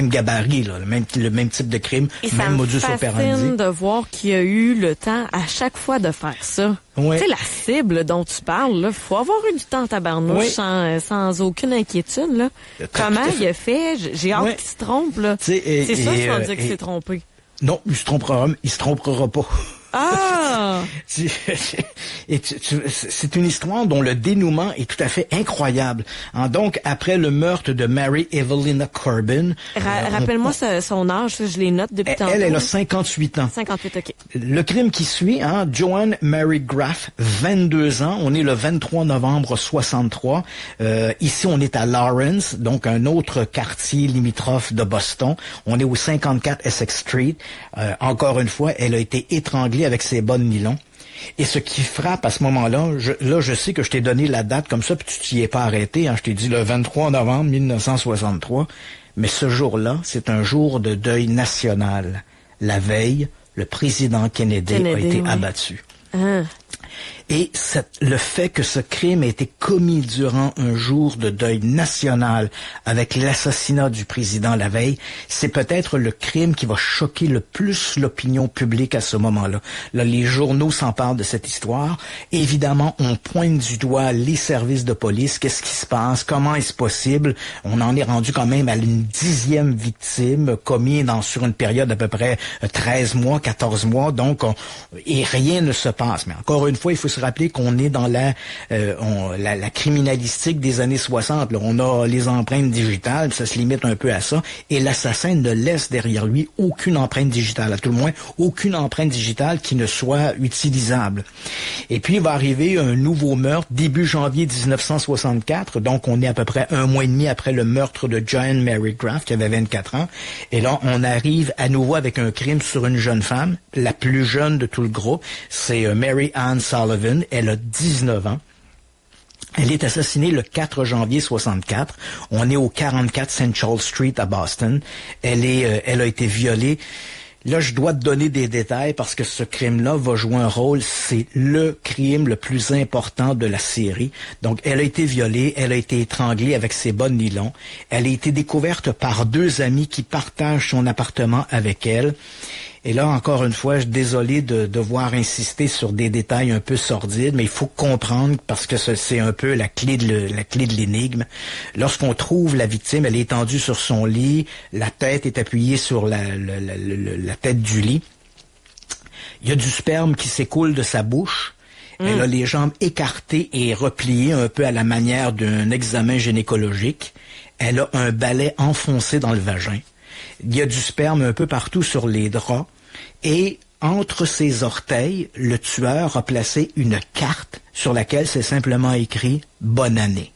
gabarit, là, le même type de crime, même modus operandi. Ça me fascine de voir qu'il y a eu le temps à chaque fois de faire ça. Oui. Tu sais, la cible dont tu parles, là, faut avoir eu du temps tabarnouche sans aucune inquiétude, là. Comment il a fait? J'ai hâte qu'il se trompe, là. C'est ça, je vais dire qu'il s'est trompé. Non, il se trompera pas. Ah! C'est une histoire dont le dénouement est tout à fait incroyable. Donc, après le meurtre de Mary Evelina Corbin... Rappelle-moi son âge, je les note depuis tantôt. Elle a 58 ans. 58, OK. Le crime qui suit, Joanne Mary Graff, 22 ans. On est le 23 novembre 63. Ici, on est à Lawrence, donc un autre quartier limitrophe de Boston. On est au 54 Essex Street. Encore une fois, elle a été étranglée avec ses bas de nylon. Et ce qui frappe à ce moment-là, je sais que je t'ai donné la date comme ça, puis tu t'y es pas arrêté. Je t'ai dit le 23 novembre 1963. Mais ce jour-là, c'est un jour de deuil national. La veille, le président Kennedy a été abattu. Et le fait que ce crime ait été commis durant un jour de deuil national avec l'assassinat du président la veille, c'est peut-être le crime qui va choquer le plus l'opinion publique à ce moment-là. Là, les journaux s'emparent de cette histoire. Évidemment, on pointe du doigt les services de police. Qu'est-ce qui se passe? Comment est-ce possible? On en est rendu quand même à une 10e victime commis sur une période d'à peu près 13 mois, 14 mois. Donc, et rien ne se passe. Mais encore une fois, il faut se rappeler qu'on est dans la criminalistique des années 60. Là, on a les empreintes digitales, ça se limite un peu à ça, et l'assassin ne laisse derrière lui aucune empreinte digitale, à tout le moins aucune empreinte digitale qui ne soit utilisable. Et puis il va arriver un nouveau meurtre début janvier 1964, donc on est à peu près un mois et demi après le meurtre de Joanne Mary Graff, qui avait 24 ans, et là on arrive à nouveau avec un crime sur une jeune femme, la plus jeune de tout le groupe, c'est Mary Ann Sullivan. Elle a 19 ans. Elle est assassinée le 4 janvier 64. On est au 44 Central Street à Boston. Elle a été violée. Là, je dois te donner des détails parce que ce crime-là va jouer un rôle. C'est le crime le plus important de la série. Donc, elle a été violée, elle a été étranglée avec ses bas de nylon. Elle a été découverte par 2 amis qui partagent son appartement avec elle. Et là, encore une fois, je suis désolé de devoir insister sur des détails un peu sordides, mais il faut comprendre, parce que c'est un peu la clé de l'énigme. Lorsqu'on trouve la victime, elle est étendue sur son lit, la tête est appuyée sur la tête du lit. Il y a du sperme qui s'écoule de sa bouche. Elle a les jambes écartées et repliées, un peu à la manière d'un examen gynécologique. Elle a un balai enfoncé dans le vagin. Il y a du sperme un peu partout sur les draps. Et entre ses orteils, le tueur a placé une carte sur laquelle c'est simplement écrit « Bonne année ».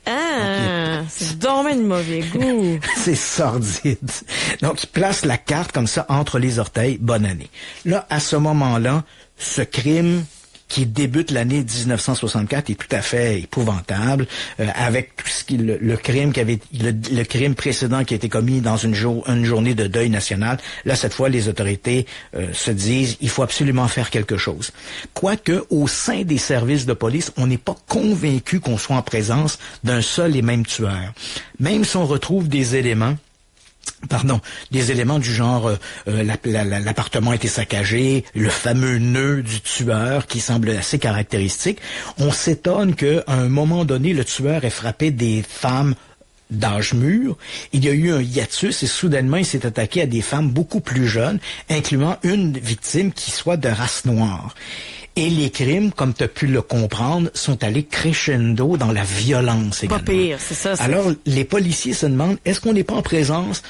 Ah, c'est dommage de mauvais goût. C'est sordide. Donc, il place la carte comme ça entre les orteils « Bonne année ». Là, à ce moment-là, ce crime qui débute l'année 1964 est tout à fait épouvantable, avec tout ce le crime précédent qui a été commis dans une journée de deuil national. Là, cette fois, les autorités se disent il faut absolument faire quelque chose. Quoique, au sein des services de police, on n'est pas convaincu qu'on soit en présence d'un seul et même tueur. Même si on retrouve des éléments du genre l'appartement a été saccagé, le fameux nœud du tueur qui semble assez caractéristique, on s'étonne qu'à un moment donné, le tueur ait frappé des femmes d'âge mûr. Il y a eu un hiatus et soudainement, il s'est attaqué à des femmes beaucoup plus jeunes, incluant une victime qui soit de race noire. Et les crimes, comme tu as pu le comprendre, sont allés crescendo dans la violence également. Pas pire, c'est ça. Alors, les policiers se demandent, est-ce qu'on n'est pas en présence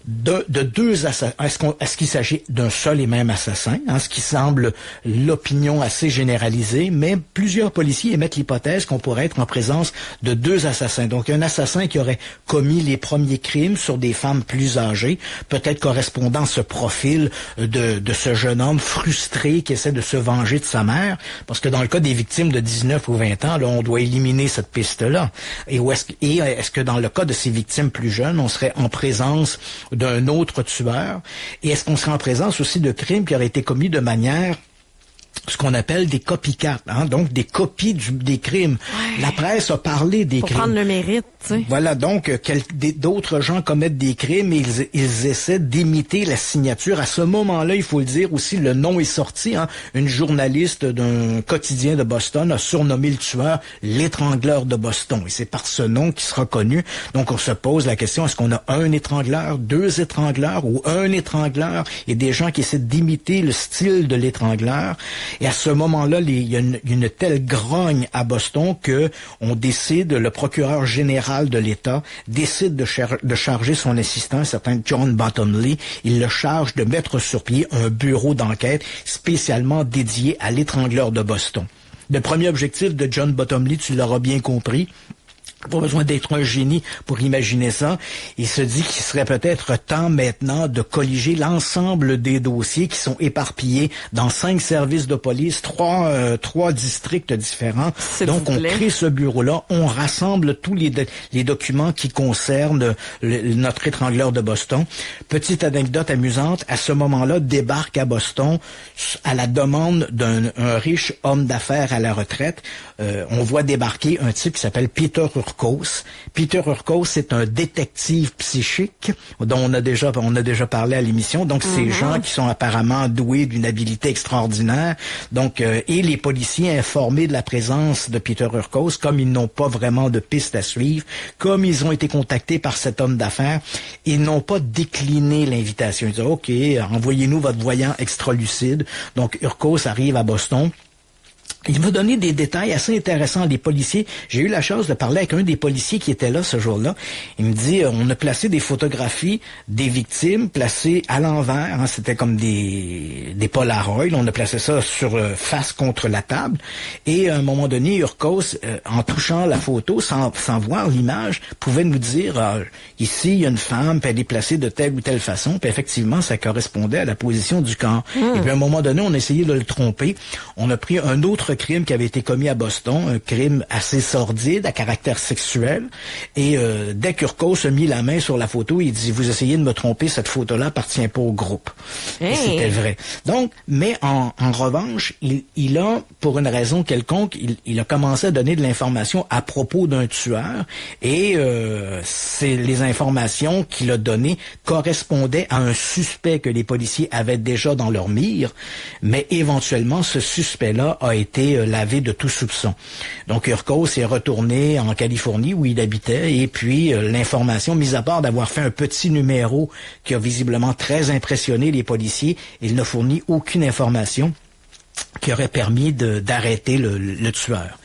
de 2 assassins? Est-ce qu'il s'agit d'un seul et même assassin? Ce qui semble l'opinion assez généralisée, mais plusieurs policiers émettent l'hypothèse qu'on pourrait être en présence de 2 assassins. Donc, un assassin qui aurait commis les premiers crimes sur des femmes plus âgées, peut-être correspondant à ce profil de ce jeune homme frustré qui essaie de se venger de sa mère. Parce que dans le cas des victimes de 19 ou 20 ans, là, on doit éliminer cette piste-là. Et est-ce que dans le cas de ces victimes plus jeunes, on serait en présence d'un autre tueur? Et est-ce qu'on serait en présence aussi de crimes qui auraient été commis de manière ce qu'on appelle des copycats, donc des copies des crimes. Ouais. La presse a parlé des crimes. Pour prendre le mérite, tu sais. Voilà, donc d'autres gens commettent des crimes et ils essaient d'imiter la signature. À ce moment-là, il faut le dire aussi, le nom est sorti. Une journaliste d'un quotidien de Boston a surnommé le tueur l'étrangleur de Boston. Et c'est par ce nom qu'il sera connu. Donc on se pose la question, est-ce qu'on a un étrangleur, deux étrangleurs ou un étrangleur et des gens qui essaient d'imiter le style de l'étrangleur? Et à ce moment-là, il y a une telle grogne à Boston que on décide, le procureur général de l'État décide de charger son assistant, un certain John Bottomley. Il le charge de mettre sur pied un bureau d'enquête spécialement dédié à l'étrangleur de Boston. Le premier objectif de John Bottomley, tu l'auras bien compris, pas besoin d'être un génie pour imaginer ça. Il se dit qu'il serait peut-être temps maintenant de colliger l'ensemble des dossiers qui sont éparpillés dans 5 services de police, 3 districts différents. Donc, on crée ce bureau-là, on rassemble tous les documents qui concernent notre étrangleur de Boston. Petite anecdote amusante, à ce moment-là, débarque à Boston, à la demande d'un riche homme d'affaires à la retraite, on voit débarquer un type qui s'appelle Peter Urquhart. Peter Urquhart, c'est un détective psychique dont on a déjà parlé à l'émission. Donc, ces gens qui sont apparemment doués d'une habileté extraordinaire. Donc, et les policiers informés de la présence de Peter Urquhart, comme ils n'ont pas vraiment de piste à suivre, comme ils ont été contactés par cet homme d'affaires, ils n'ont pas décliné l'invitation. Ils disent, OK, envoyez-nous votre voyant extra-lucide. Donc, Urquhart arrive à Boston. Il m'a donné des détails assez intéressants des policiers. J'ai eu la chance de parler avec un des policiers qui était là ce jour-là. Il me dit, on a placé des photographies des victimes placées à l'envers. C'était comme des Polaroids. On a placé ça sur face contre la table. Et à un moment donné, Urquhart, en touchant la photo, sans voir l'image, pouvait nous dire, ici, il y a une femme, puis elle est placée de telle ou telle façon. Puis effectivement, ça correspondait à la position du camp. Et puis à un moment donné, on a essayé de le tromper. On a pris un autre crime qui avait été commis à Boston, un crime assez sordide, à caractère sexuel. Et dès qu'Urquhart se mit la main sur la photo, il dit, vous essayez de me tromper, cette photo-là appartient pas au groupe. Et c'était vrai. Donc, mais en revanche, il a, pour une raison quelconque, il a commencé à donner de l'information à propos d'un tueur. Et c'est les informations qu'il a données correspondaient à un suspect que les policiers avaient déjà dans leur mire. Mais éventuellement, ce suspect-là a été lavé de tout soupçon. Donc Urquhart s'est retourné en Californie où il habitait et puis l'information, mis à part d'avoir fait un petit numéro qui a visiblement très impressionné les policiers, il n'a fourni aucune information qui aurait permis d'arrêter le tueur.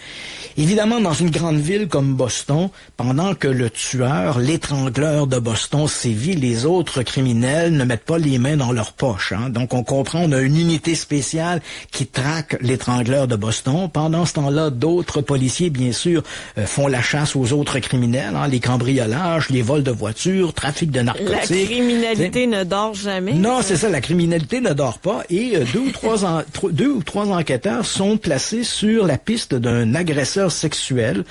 Évidemment, dans une grande ville comme Boston, pendant que le tueur, l'étrangleur de Boston sévit, les autres criminels ne mettent pas les mains dans leurs poches. Donc, on comprend, on a une unité spéciale qui traque l'étrangleur de Boston. Pendant ce temps-là, d'autres policiers, bien sûr, font la chasse aux autres criminels, les cambriolages, les vols de voitures, trafic de narcotiques. La criminalité ne dort jamais. Non, c'est ça, la criminalité ne dort pas. Et deux ou trois enquêteurs sont placés sur la piste d'un agresseur sexuel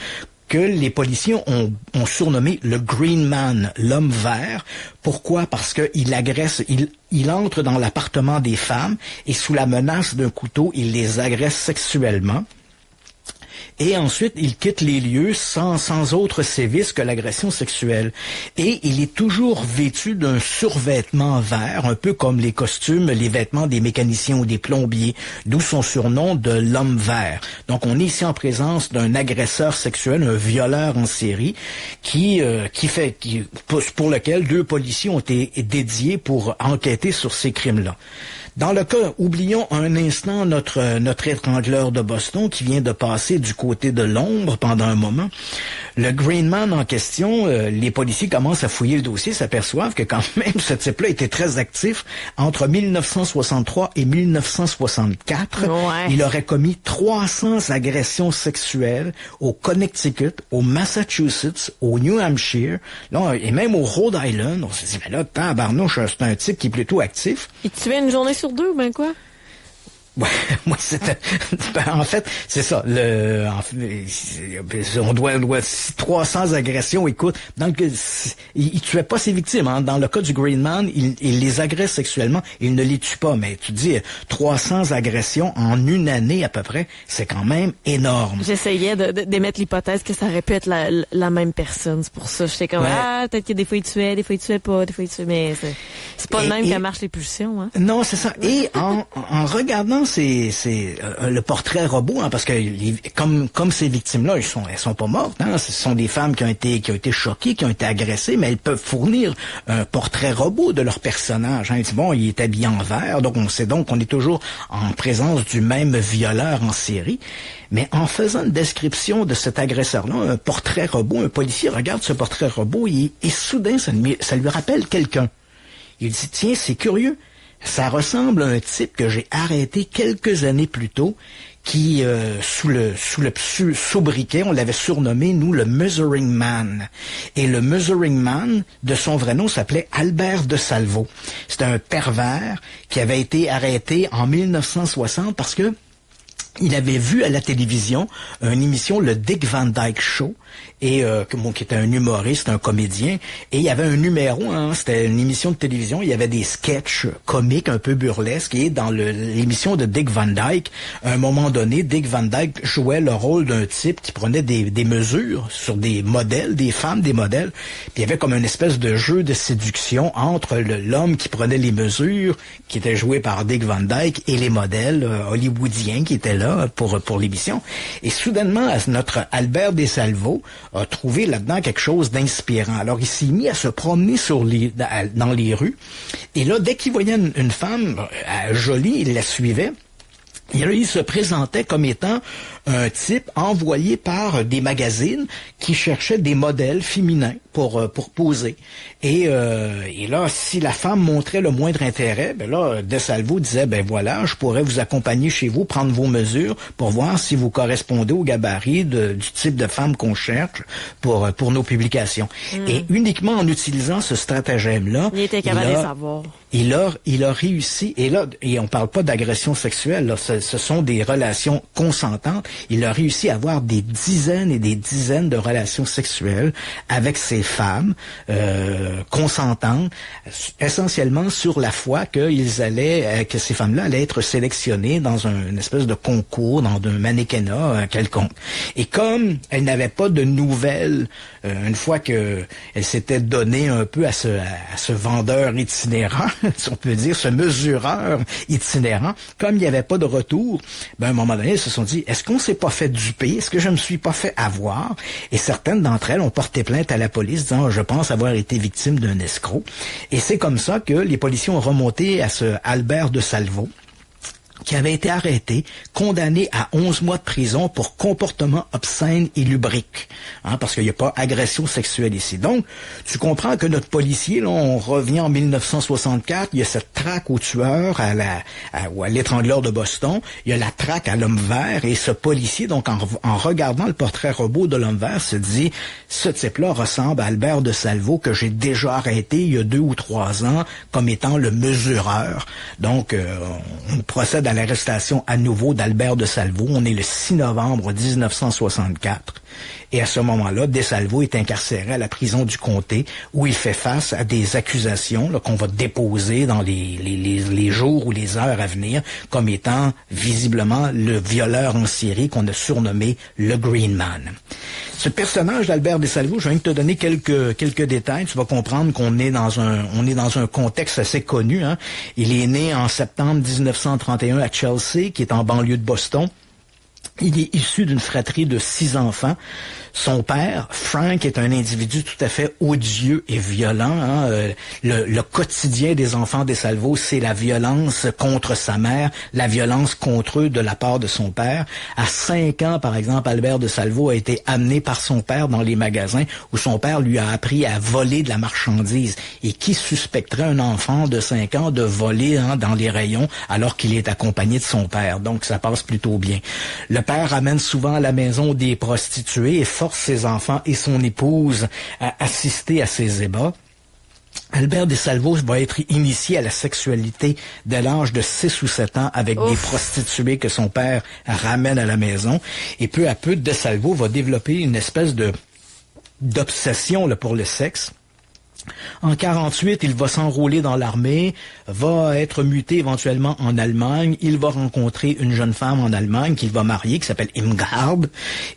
que les policiers ont surnommé le Green Man, l'homme vert. Pourquoi? Parce qu'il agresse, il entre dans l'appartement des femmes et sous la menace d'un couteau, il les agresse sexuellement. Et ensuite, il quitte les lieux sans autre sévice que l'agression sexuelle. Et il est toujours vêtu d'un survêtement vert, un peu comme les costumes, les vêtements des mécaniciens ou des plombiers, d'où son surnom de l'homme vert. Donc, on est ici en présence d'un agresseur sexuel, un violeur en série, pour lequel 2 policiers ont été dédiés pour enquêter sur ces crimes-là. Dans le cas, oublions un instant notre étrangleur de Boston qui vient de passer du côté de l'ombre pendant un moment. Le Green Man en question, les policiers commencent à fouiller le dossier, s'aperçoivent que quand même ce type-là était très actif. Entre 1963 et 1964, il aurait commis 300 agressions sexuelles au Connecticut, au Massachusetts, au New Hampshire, là, et même au Rhode Island. On s'est dit, mais là, tabarnouche, c'est un type qui est plutôt actif. Il tuait une journée sur 2, ben quoi? Moi, en fait, c'est ça. On doit 300 agressions. Écoute, donc il tuait pas ses victimes. Hein. Dans le cas du Green Man, il les agresse sexuellement. Il ne les tue pas. Mais tu dis 300 agressions en une année à peu près, c'est quand même énorme. J'essayais d'émettre l'hypothèse que ça aurait pu être la même personne. C'est pour ça, j'étais comme peut-être que des fois il tuait pas, des fois il tuait, mais c'est pas le même qui marche les pulsions. Hein. Non, c'est ça. Et en regardant le portrait robot, hein, parce que comme ces victimes-là, elles sont pas mortes. Hein, ce sont des femmes qui ont été choquées, qui ont été agressées, mais elles peuvent fournir un portrait robot de leur personnage. Hein. Bon, il est habillé en vert, donc on sait donc qu'on est toujours en présence du même violeur en série. Mais en faisant une description de cet agresseur-là, un portrait robot, un policier regarde ce portrait robot et soudain, ça lui rappelle quelqu'un. Il dit, tiens, c'est curieux. Ça ressemble à un type que j'ai arrêté quelques années plus tôt, qui, sous le sobriquet, on l'avait surnommé, nous, le Measuring Man. Et le Measuring Man, de son vrai nom, s'appelait Albert de Salvo. C'était un pervers qui avait été arrêté en 1960 parce que il avait vu à la télévision une émission, le Dick Van Dyke Show, et qui était un humoriste, un comédien, et il y avait un numéro, hein, c'était une émission de télévision, il y avait des sketchs comiques un peu burlesques, et dans l'émission de Dick Van Dyke, à un moment donné, Dick Van Dyke jouait le rôle d'un type qui prenait des mesures sur des modèles, des femmes, des modèles, puis il y avait comme une espèce de jeu de séduction entre l'homme qui prenait les mesures, qui était joué par Dick Van Dyke, et les modèles hollywoodiens qui étaient là pour l'émission. Et soudainement, notre Albert Desalvo a trouvé là-dedans quelque chose d'inspirant. Alors, il s'est mis à se promener dans les rues. Et là, dès qu'il voyait une femme jolie, il la suivait. Et là, il se présentait comme étant un type envoyé par des magazines qui cherchaient des modèles féminins pour poser. Et là, si la femme montrait le moindre intérêt, ben là, DeSalvo disait, ben voilà, je pourrais vous accompagner chez vous, prendre vos mesures pour voir si vous correspondez au gabarit du type de femme qu'on cherche pour nos publications. Et uniquement en utilisant ce stratagème-là, il était capable de savoir. Il a réussi, et on parle pas d'agression sexuelle, là, ce sont des relations consentantes. Il a réussi à avoir des dizaines et des dizaines de relations sexuelles avec ces femmes consentantes, essentiellement sur la foi que ces femmes-là allaient être sélectionnées dans une espèce de concours, dans un mannequinat quelconque. Et comme elles n'avaient pas de nouvelles, une fois que elles s'étaient données un peu à ce vendeur itinérant, si on peut dire, ce mesureur itinérant, comme il n'y avait pas de retour, ben à un moment donné, elles se sont dit, est-ce qu'on s'est pas fait duper? Est-ce que je me suis pas fait avoir? Et certaines d'entre elles ont porté plainte à la police disant, je pense avoir été victime d'un escroc. Et c'est comme ça que les policiers ont remonté à ce Albert de Salvo, qui avait été arrêté, condamné à 11 mois de prison pour comportement obscène et lubrique. Hein, parce qu'il n'y a pas agression sexuelle ici. Donc, tu comprends que notre policier, là, on revient en 1964, il y a cette traque au tueur, à l'étrangleur de Boston, il y a la traque à l'homme vert, et ce policier, donc en regardant le portrait robot de l'homme vert, se dit, ce type-là ressemble à Albert de Salvo, que j'ai déjà arrêté il y a 2 ou 3 ans, comme étant le mesureur. Donc, on procède à l'arrestation à nouveau d'Albert de Salvo. On est le 6 novembre 1964. Et à ce moment-là, DeSalvo est incarcéré à la prison du comté où il fait face à des accusations qu'on va déposer dans les jours ou les heures à venir comme étant visiblement le violeur en série qu'on a surnommé le Green Man. Ce personnage d'Albert DeSalvo, je viens de te donner quelques détails. Tu vas comprendre qu'on est dans un contexte assez connu. Hein. Il est né en septembre 1931 à Chelsea, qui est en banlieue de Boston. Il est issu d'une fratrie de 6 enfants. Son père, Frank, est un individu tout à fait odieux et violent. Hein. Le quotidien des enfants DeSalvo, c'est la violence contre sa mère, la violence contre eux de la part de son père. À 5 ans, par exemple, Albert DeSalvo a été amené par son père dans les magasins où son père lui a appris à voler de la marchandise. Et qui suspecterait un enfant de 5 ans de voler dans les rayons alors qu'il est accompagné de son père? Donc, ça passe plutôt bien. Le père amène souvent à la maison des prostituées et force ses enfants et son épouse à assister à ses ébats. Albert DeSalvo va être initié à la sexualité dès l'âge de 6 ou 7 ans avec des prostituées que son père ramène à la maison. Et peu à peu, DeSalvo va développer une espèce d'obsession là, pour le sexe. En 48, il va s'enrôler dans l'armée, va être muté éventuellement en Allemagne. Il va rencontrer une jeune femme en Allemagne qu'il va marier, qui s'appelle Irmgard.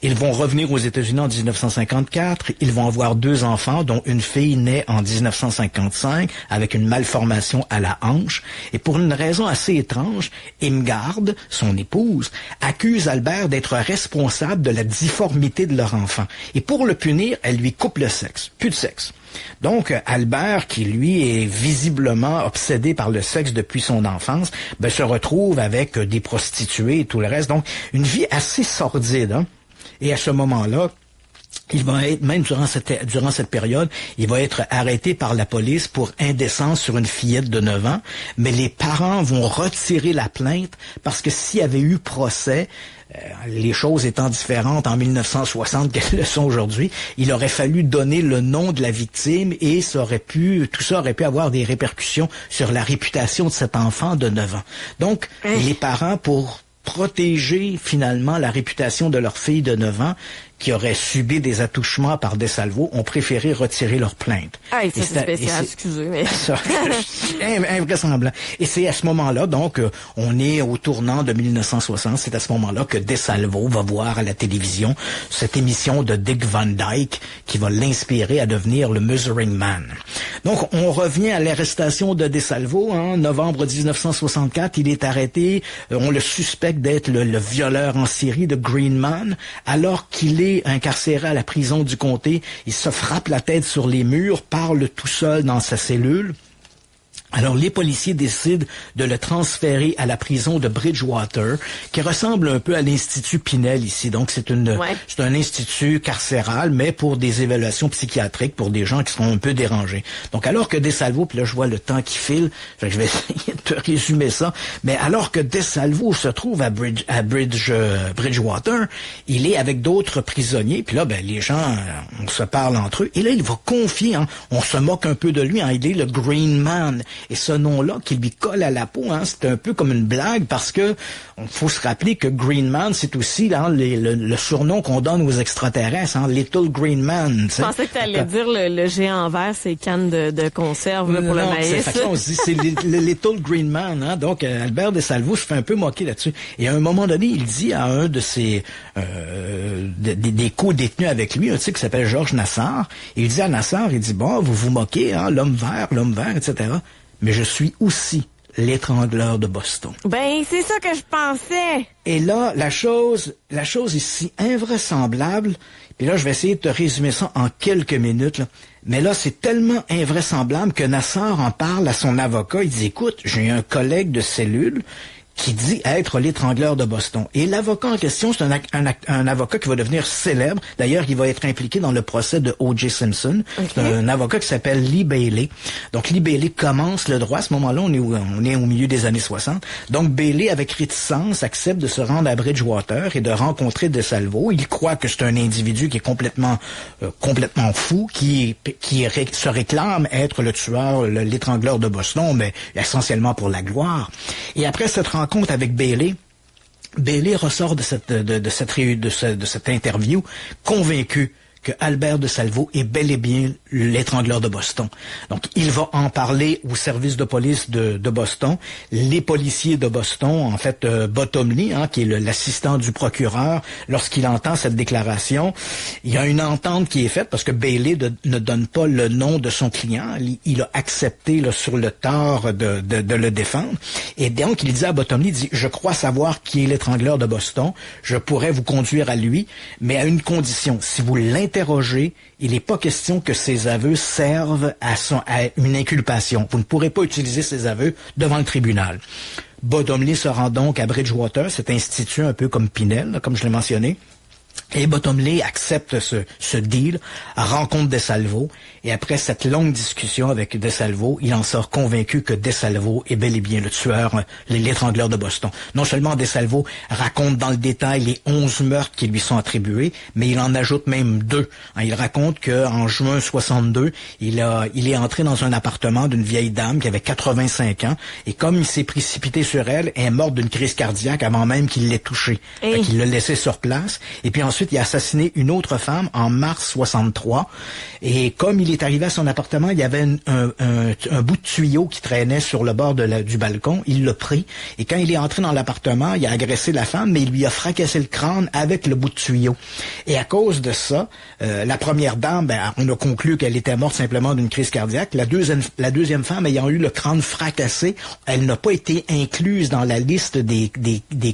Ils vont revenir aux États-Unis en 1954. Ils vont avoir 2 enfants, dont une fille née en 1955 avec une malformation à la hanche. Et pour une raison assez étrange, Irmgard, son épouse, accuse Albert d'être responsable de la difformité de leur enfant. Et pour le punir, elle lui coupe le sexe. Plus de sexe. Donc, Albert, qui lui est visiblement obsédé par le sexe depuis son enfance, se retrouve avec des prostituées et tout le reste. Donc, une vie assez sordide. Hein? Et à ce moment-là, il va être, même durant cette période, il va être arrêté par la police pour indécence sur une fillette de 9 ans, mais les parents vont retirer la plainte parce que s'il y avait eu procès, les choses étant différentes en 1960 qu'elles le sont aujourd'hui, il aurait fallu donner le nom de la victime et tout ça aurait pu avoir des répercussions sur la réputation de cet enfant de 9 ans. Donc, les parents, pour protéger finalement la réputation de leur fille de 9 ans, qui auraient subi des attouchements par DeSalvo, ont préféré retirer leur plainte. Ah, ça c'est spécial, excusez. Mais... Ça, invraisemblable. Et c'est à ce moment-là, donc, on est au tournant de 1960, c'est à ce moment-là que DeSalvo va voir à la télévision cette émission de Dick Van Dyke qui va l'inspirer à devenir le Measuring Man. Donc, on revient à l'arrestation de DeSalvo, en novembre 1964, il est arrêté, on le suspecte d'être le violeur en série de Green Man, alors qu'il est incarcéré à la prison du comté, il se frappe la tête sur les murs, parle tout seul dans sa cellule. Alors, les policiers décident de le transférer à la prison de Bridgewater, qui ressemble un peu à l'Institut Pinel ici. Donc, c'est un institut carcéral, mais pour des évaluations psychiatriques, pour des gens qui sont un peu dérangés. Donc, alors que DeSalvo, puis là, je vois le temps qui file, je vais essayer de te résumer ça, mais alors que DeSalvo se trouve à Bridgewater, il est avec d'autres prisonniers, puis là, les gens, on se parle entre eux, et là, il va confier, on se moque un peu de lui, il est le Green Man. Et ce nom-là qui lui colle à la peau, c'est un peu comme une blague parce que faut se rappeler que Green Man, c'est aussi le surnom qu'on donne aux extraterrestres, Little Green Man. Je pensais que tu allais dire le géant vert, c'est canne de conserve pour le maïs. C'est le Little Green Man. Donc, Albert DeSalvo se fait un peu moquer là-dessus. Et à un moment donné, il dit à un de ses des co-détenus avec lui, un type qui s'appelle Georges Nassar, et il dit à Nassar, il dit, bon, vous vous moquez, l'homme vert, etc. Mais je suis aussi l'étrangleur de Boston. C'est ça que je pensais. Et là, la chose est si invraisemblable. Puis là, je vais essayer de te résumer ça en quelques minutes. Là. Mais là, c'est tellement invraisemblable que Nassar en parle à son avocat. Il dit, écoute, j'ai un collègue de cellule qui dit être l'étrangleur de Boston. Et l'avocat en question, c'est un avocat qui va devenir célèbre. D'ailleurs, il va être impliqué dans le procès de O.J. Simpson. Okay. C'est un avocat qui s'appelle Lee Bailey. Donc, Lee Bailey commence le droit. À ce moment-là, on est au milieu des années 60. Donc, Bailey, avec réticence, accepte de se rendre à Bridgewater et de rencontrer DeSalvo. Il croit que c'est un individu qui est complètement fou, qui se réclame être le tueur, l'étrangleur de Boston, mais essentiellement pour la gloire. Et après cette rencontre avec Bailey ressort de cette interview convaincu que Albert DeSalvo est bel et bien l'étrangleur de Boston. Donc, il va en parler au service de police de Boston. Les policiers de Boston, en fait, Bottomley, qui est l'assistant du procureur, lorsqu'il entend cette déclaration, il y a une entente qui est faite parce que Bailey ne donne pas le nom de son client. Il a accepté sur le tort de le défendre. Et donc, il dit à Bottomley, il dit, je crois savoir qui est l'étrangleur de Boston. Je pourrais vous conduire à lui, mais à une condition. Si vous l'interrogez, il n'est pas question que ses aveux servent à une inculpation. Vous ne pourrez pas utiliser ses aveux devant le tribunal. Bottomley se rend donc à Bridgewater, cet institut un peu comme Pinel, comme je l'ai mentionné. Et Bottomley accepte ce deal, rencontre DeSalvo, et après cette longue discussion avec DeSalvo, il en sort convaincu que DeSalvo est bel et bien le tueur, l'étrangleur de Boston. Non seulement DeSalvo raconte dans le détail les 11 meurtres qui lui sont attribués, mais il en ajoute même 2. Il raconte qu'en juin 62, il est entré dans un appartement d'une vieille dame qui avait 85 ans, et comme il s'est précipité sur elle, elle est morte d'une crise cardiaque avant même qu'il l'ait touchée. Il l'a laissée sur place, et puis ensuite, il a assassiné une autre femme en mars 63. Et comme il est arrivé à son appartement, il y avait un bout de tuyau qui traînait sur le bord du balcon. Il l'a pris. Et quand il est entré dans l'appartement, il a agressé la femme, mais il lui a fracassé le crâne avec le bout de tuyau. Et à cause de ça, la première dame, on a conclu qu'elle était morte simplement d'une crise cardiaque. La deuxième femme ayant eu le crâne fracassé, elle n'a pas été incluse dans la liste des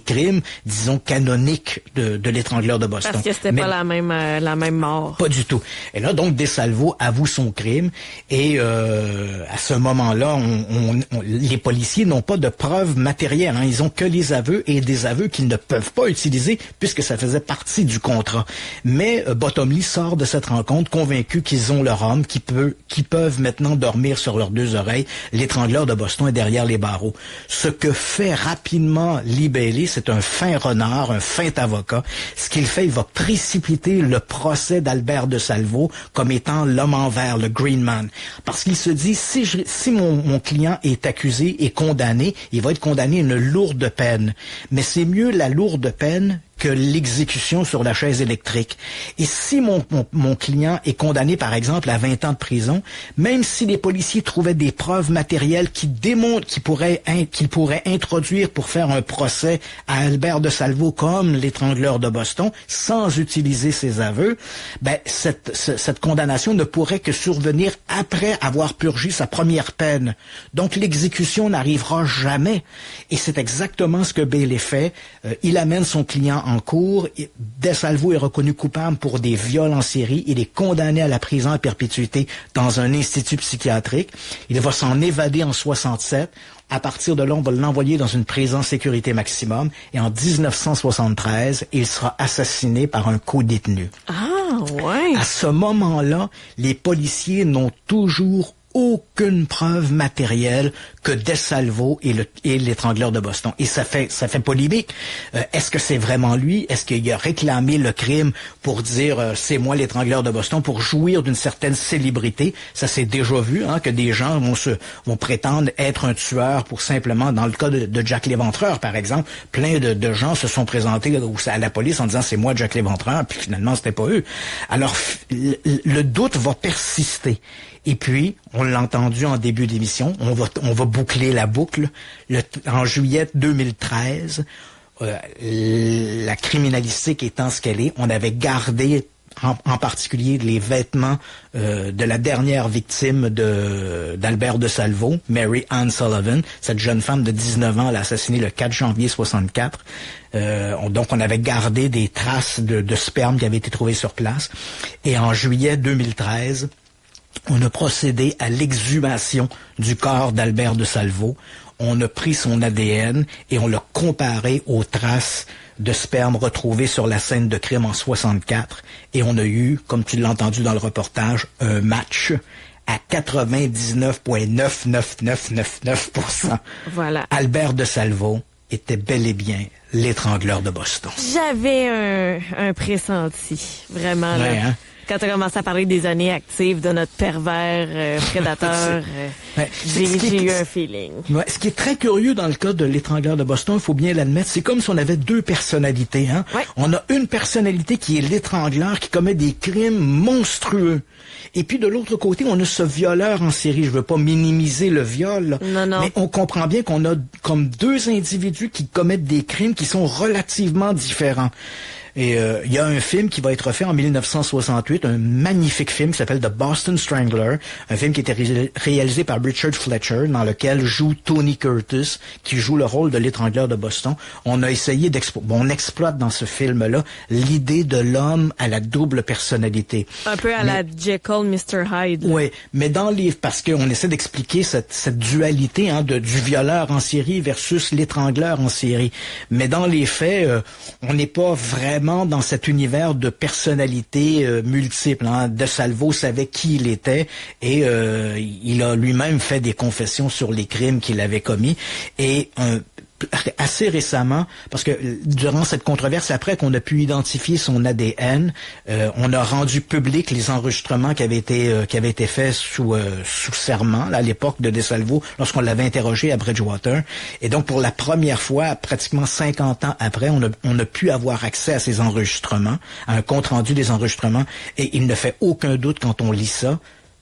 crimes, disons, canoniques de l'étrangleur de Boston. Parce que c'était pas la même mort. Pas du tout. Et là, donc, DeSalvo avoue son crime. Et à ce moment-là, les policiers n'ont pas de preuves matérielles. Ils ont que les aveux et des aveux qu'ils ne peuvent pas utiliser puisque ça faisait partie du contrat. Mais Bottomley sort de cette rencontre convaincu qu'ils ont leur homme, qui peuvent maintenant dormir sur leurs 2 oreilles. L'étrangleur de Boston est derrière les barreaux. Ce que fait rapidement Lee Bailey, c'est un fin renard, un fin avocat. Ce qu'il fait, il va précipiter le procès d'Albert DeSalvo comme étant l'homme en vert, le Green Man. Parce qu'il se dit, si mon client est accusé et condamné, il va être condamné à une lourde peine. Mais c'est mieux la lourde peine que l'exécution sur la chaise électrique. Et si mon client est condamné, par exemple, à 20 ans de prison, même si les policiers trouvaient des preuves matérielles qui démontrent qu'ils pourraient introduire pour faire un procès à Albert DeSalvo comme l'étrangleur de Boston, sans utiliser ses aveux, cette condamnation ne pourrait que survenir après avoir purgé sa première peine. Donc l'exécution n'arrivera jamais. Et c'est exactement ce que Bailey fait. Il amène son client en cours. DeSalvo est reconnu coupable pour des viols en série. Il est condamné à la prison à perpétuité dans un institut psychiatrique. Il va s'en évader en 67. À partir de là, on va l'envoyer dans une prison sécurité maximum. Et en 1973, il sera assassiné par un co-détenu. Ah, ouais. À ce moment-là, les policiers n'ont toujours aucune preuve matérielle que DeSalvo est l'étrangleur de Boston. Et ça fait polémique. Est-ce que c'est vraiment lui? Est-ce qu'il a réclamé le crime pour dire c'est moi l'étrangleur de Boston, pour jouir d'une certaine célébrité? Ça s'est déjà vu, que des gens vont prétendre être un tueur pour simplement, dans le cas de Jack l'Éventreur, par exemple, plein de gens se sont présentés à la police en disant c'est moi Jack l'Éventreur, puis finalement c'était pas eux. Alors le doute va persister. Et puis, on l'a entendu en début d'émission, on va boucler la boucle. En juillet 2013, la criminalistique étant ce qu'elle est, on avait gardé en particulier les vêtements de la dernière victime d'Albert DeSalvo, Mary Ann Sullivan. Cette jeune femme de 19 ans, elle a assassiné le 4 janvier 64. Donc, on avait gardé des traces de sperme qui avaient été trouvées sur place. Et en juillet 2013... on a procédé à l'exhumation du corps d'Albert DeSalvo. On a pris son ADN et on l'a comparé aux traces de sperme retrouvées sur la scène de crime en 64. Et on a eu, comme tu l'as entendu dans le reportage, un match à 99,99999%. Voilà. Albert DeSalvo était bel et bien l'étrangleur de Boston. J'avais un pressenti, vraiment. Ouais, là. Quand tu as commencé à parler des années actives de notre pervers prédateur, j'ai eu un feeling. Ouais, ce qui est très curieux dans le cas de l'étrangleur de Boston, il faut bien l'admettre, c'est comme si on avait 2 personnalités. Ouais. On a une personnalité qui est l'étrangleur, qui commet des crimes monstrueux. Et puis de l'autre côté, on a ce violeur en série. Je veux pas minimiser le viol, non. Mais on comprend bien qu'on a comme 2 individus qui commettent des crimes qui sont relativement différents. Et il y a un film qui va être fait en 1968, un magnifique film qui s'appelle The Boston Strangler, un film qui était réalisé par Richard Fletcher, dans lequel joue Tony Curtis, qui joue le rôle de l'étrangleur de Boston. On a essayé on exploite dans ce film-là l'idée de l'homme à la double personnalité. Un peu à la Jekyll, Mr. Hyde. Oui, mais parce qu'on essaie d'expliquer cette dualité du violeur en série versus l'étrangleur en série. Mais dans les faits, on n'est pas vraiment effectivement dans cet univers de personnalités multiples. DeSalvo savait qui il était et il a lui-même fait des confessions sur les crimes qu'il avait commis. Et assez récemment, parce que durant cette controverse, après qu'on a pu identifier son ADN, on a rendu public les enregistrements qui avaient été faits sous serment là, à l'époque de DeSalvo, lorsqu'on l'avait interrogé à Bridgewater. Et donc pour la première fois, pratiquement 50 ans après, on a pu avoir accès à ces enregistrements, à un compte rendu des enregistrements, et il ne fait aucun doute quand on lit ça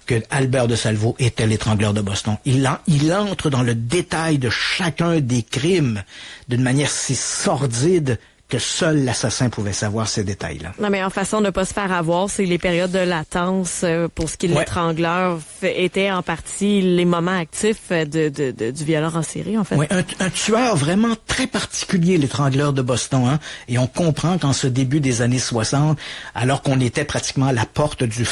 que Albert DeSalvo était l'étrangleur de Boston. Il entre dans le détail de chacun des crimes d'une manière si sordide que seul l'assassin pouvait savoir ces détails-là. Non, mais en façon de ne pas se faire avoir, c'est les périodes de latence pour ce qui est de l'étrangleur étaient en partie les moments actifs du violeur en série, en fait. Oui, un tueur vraiment très particulier, l'étrangleur de Boston, hein. Et on comprend qu'en ce début des années 60, alors qu'on était pratiquement à la porte du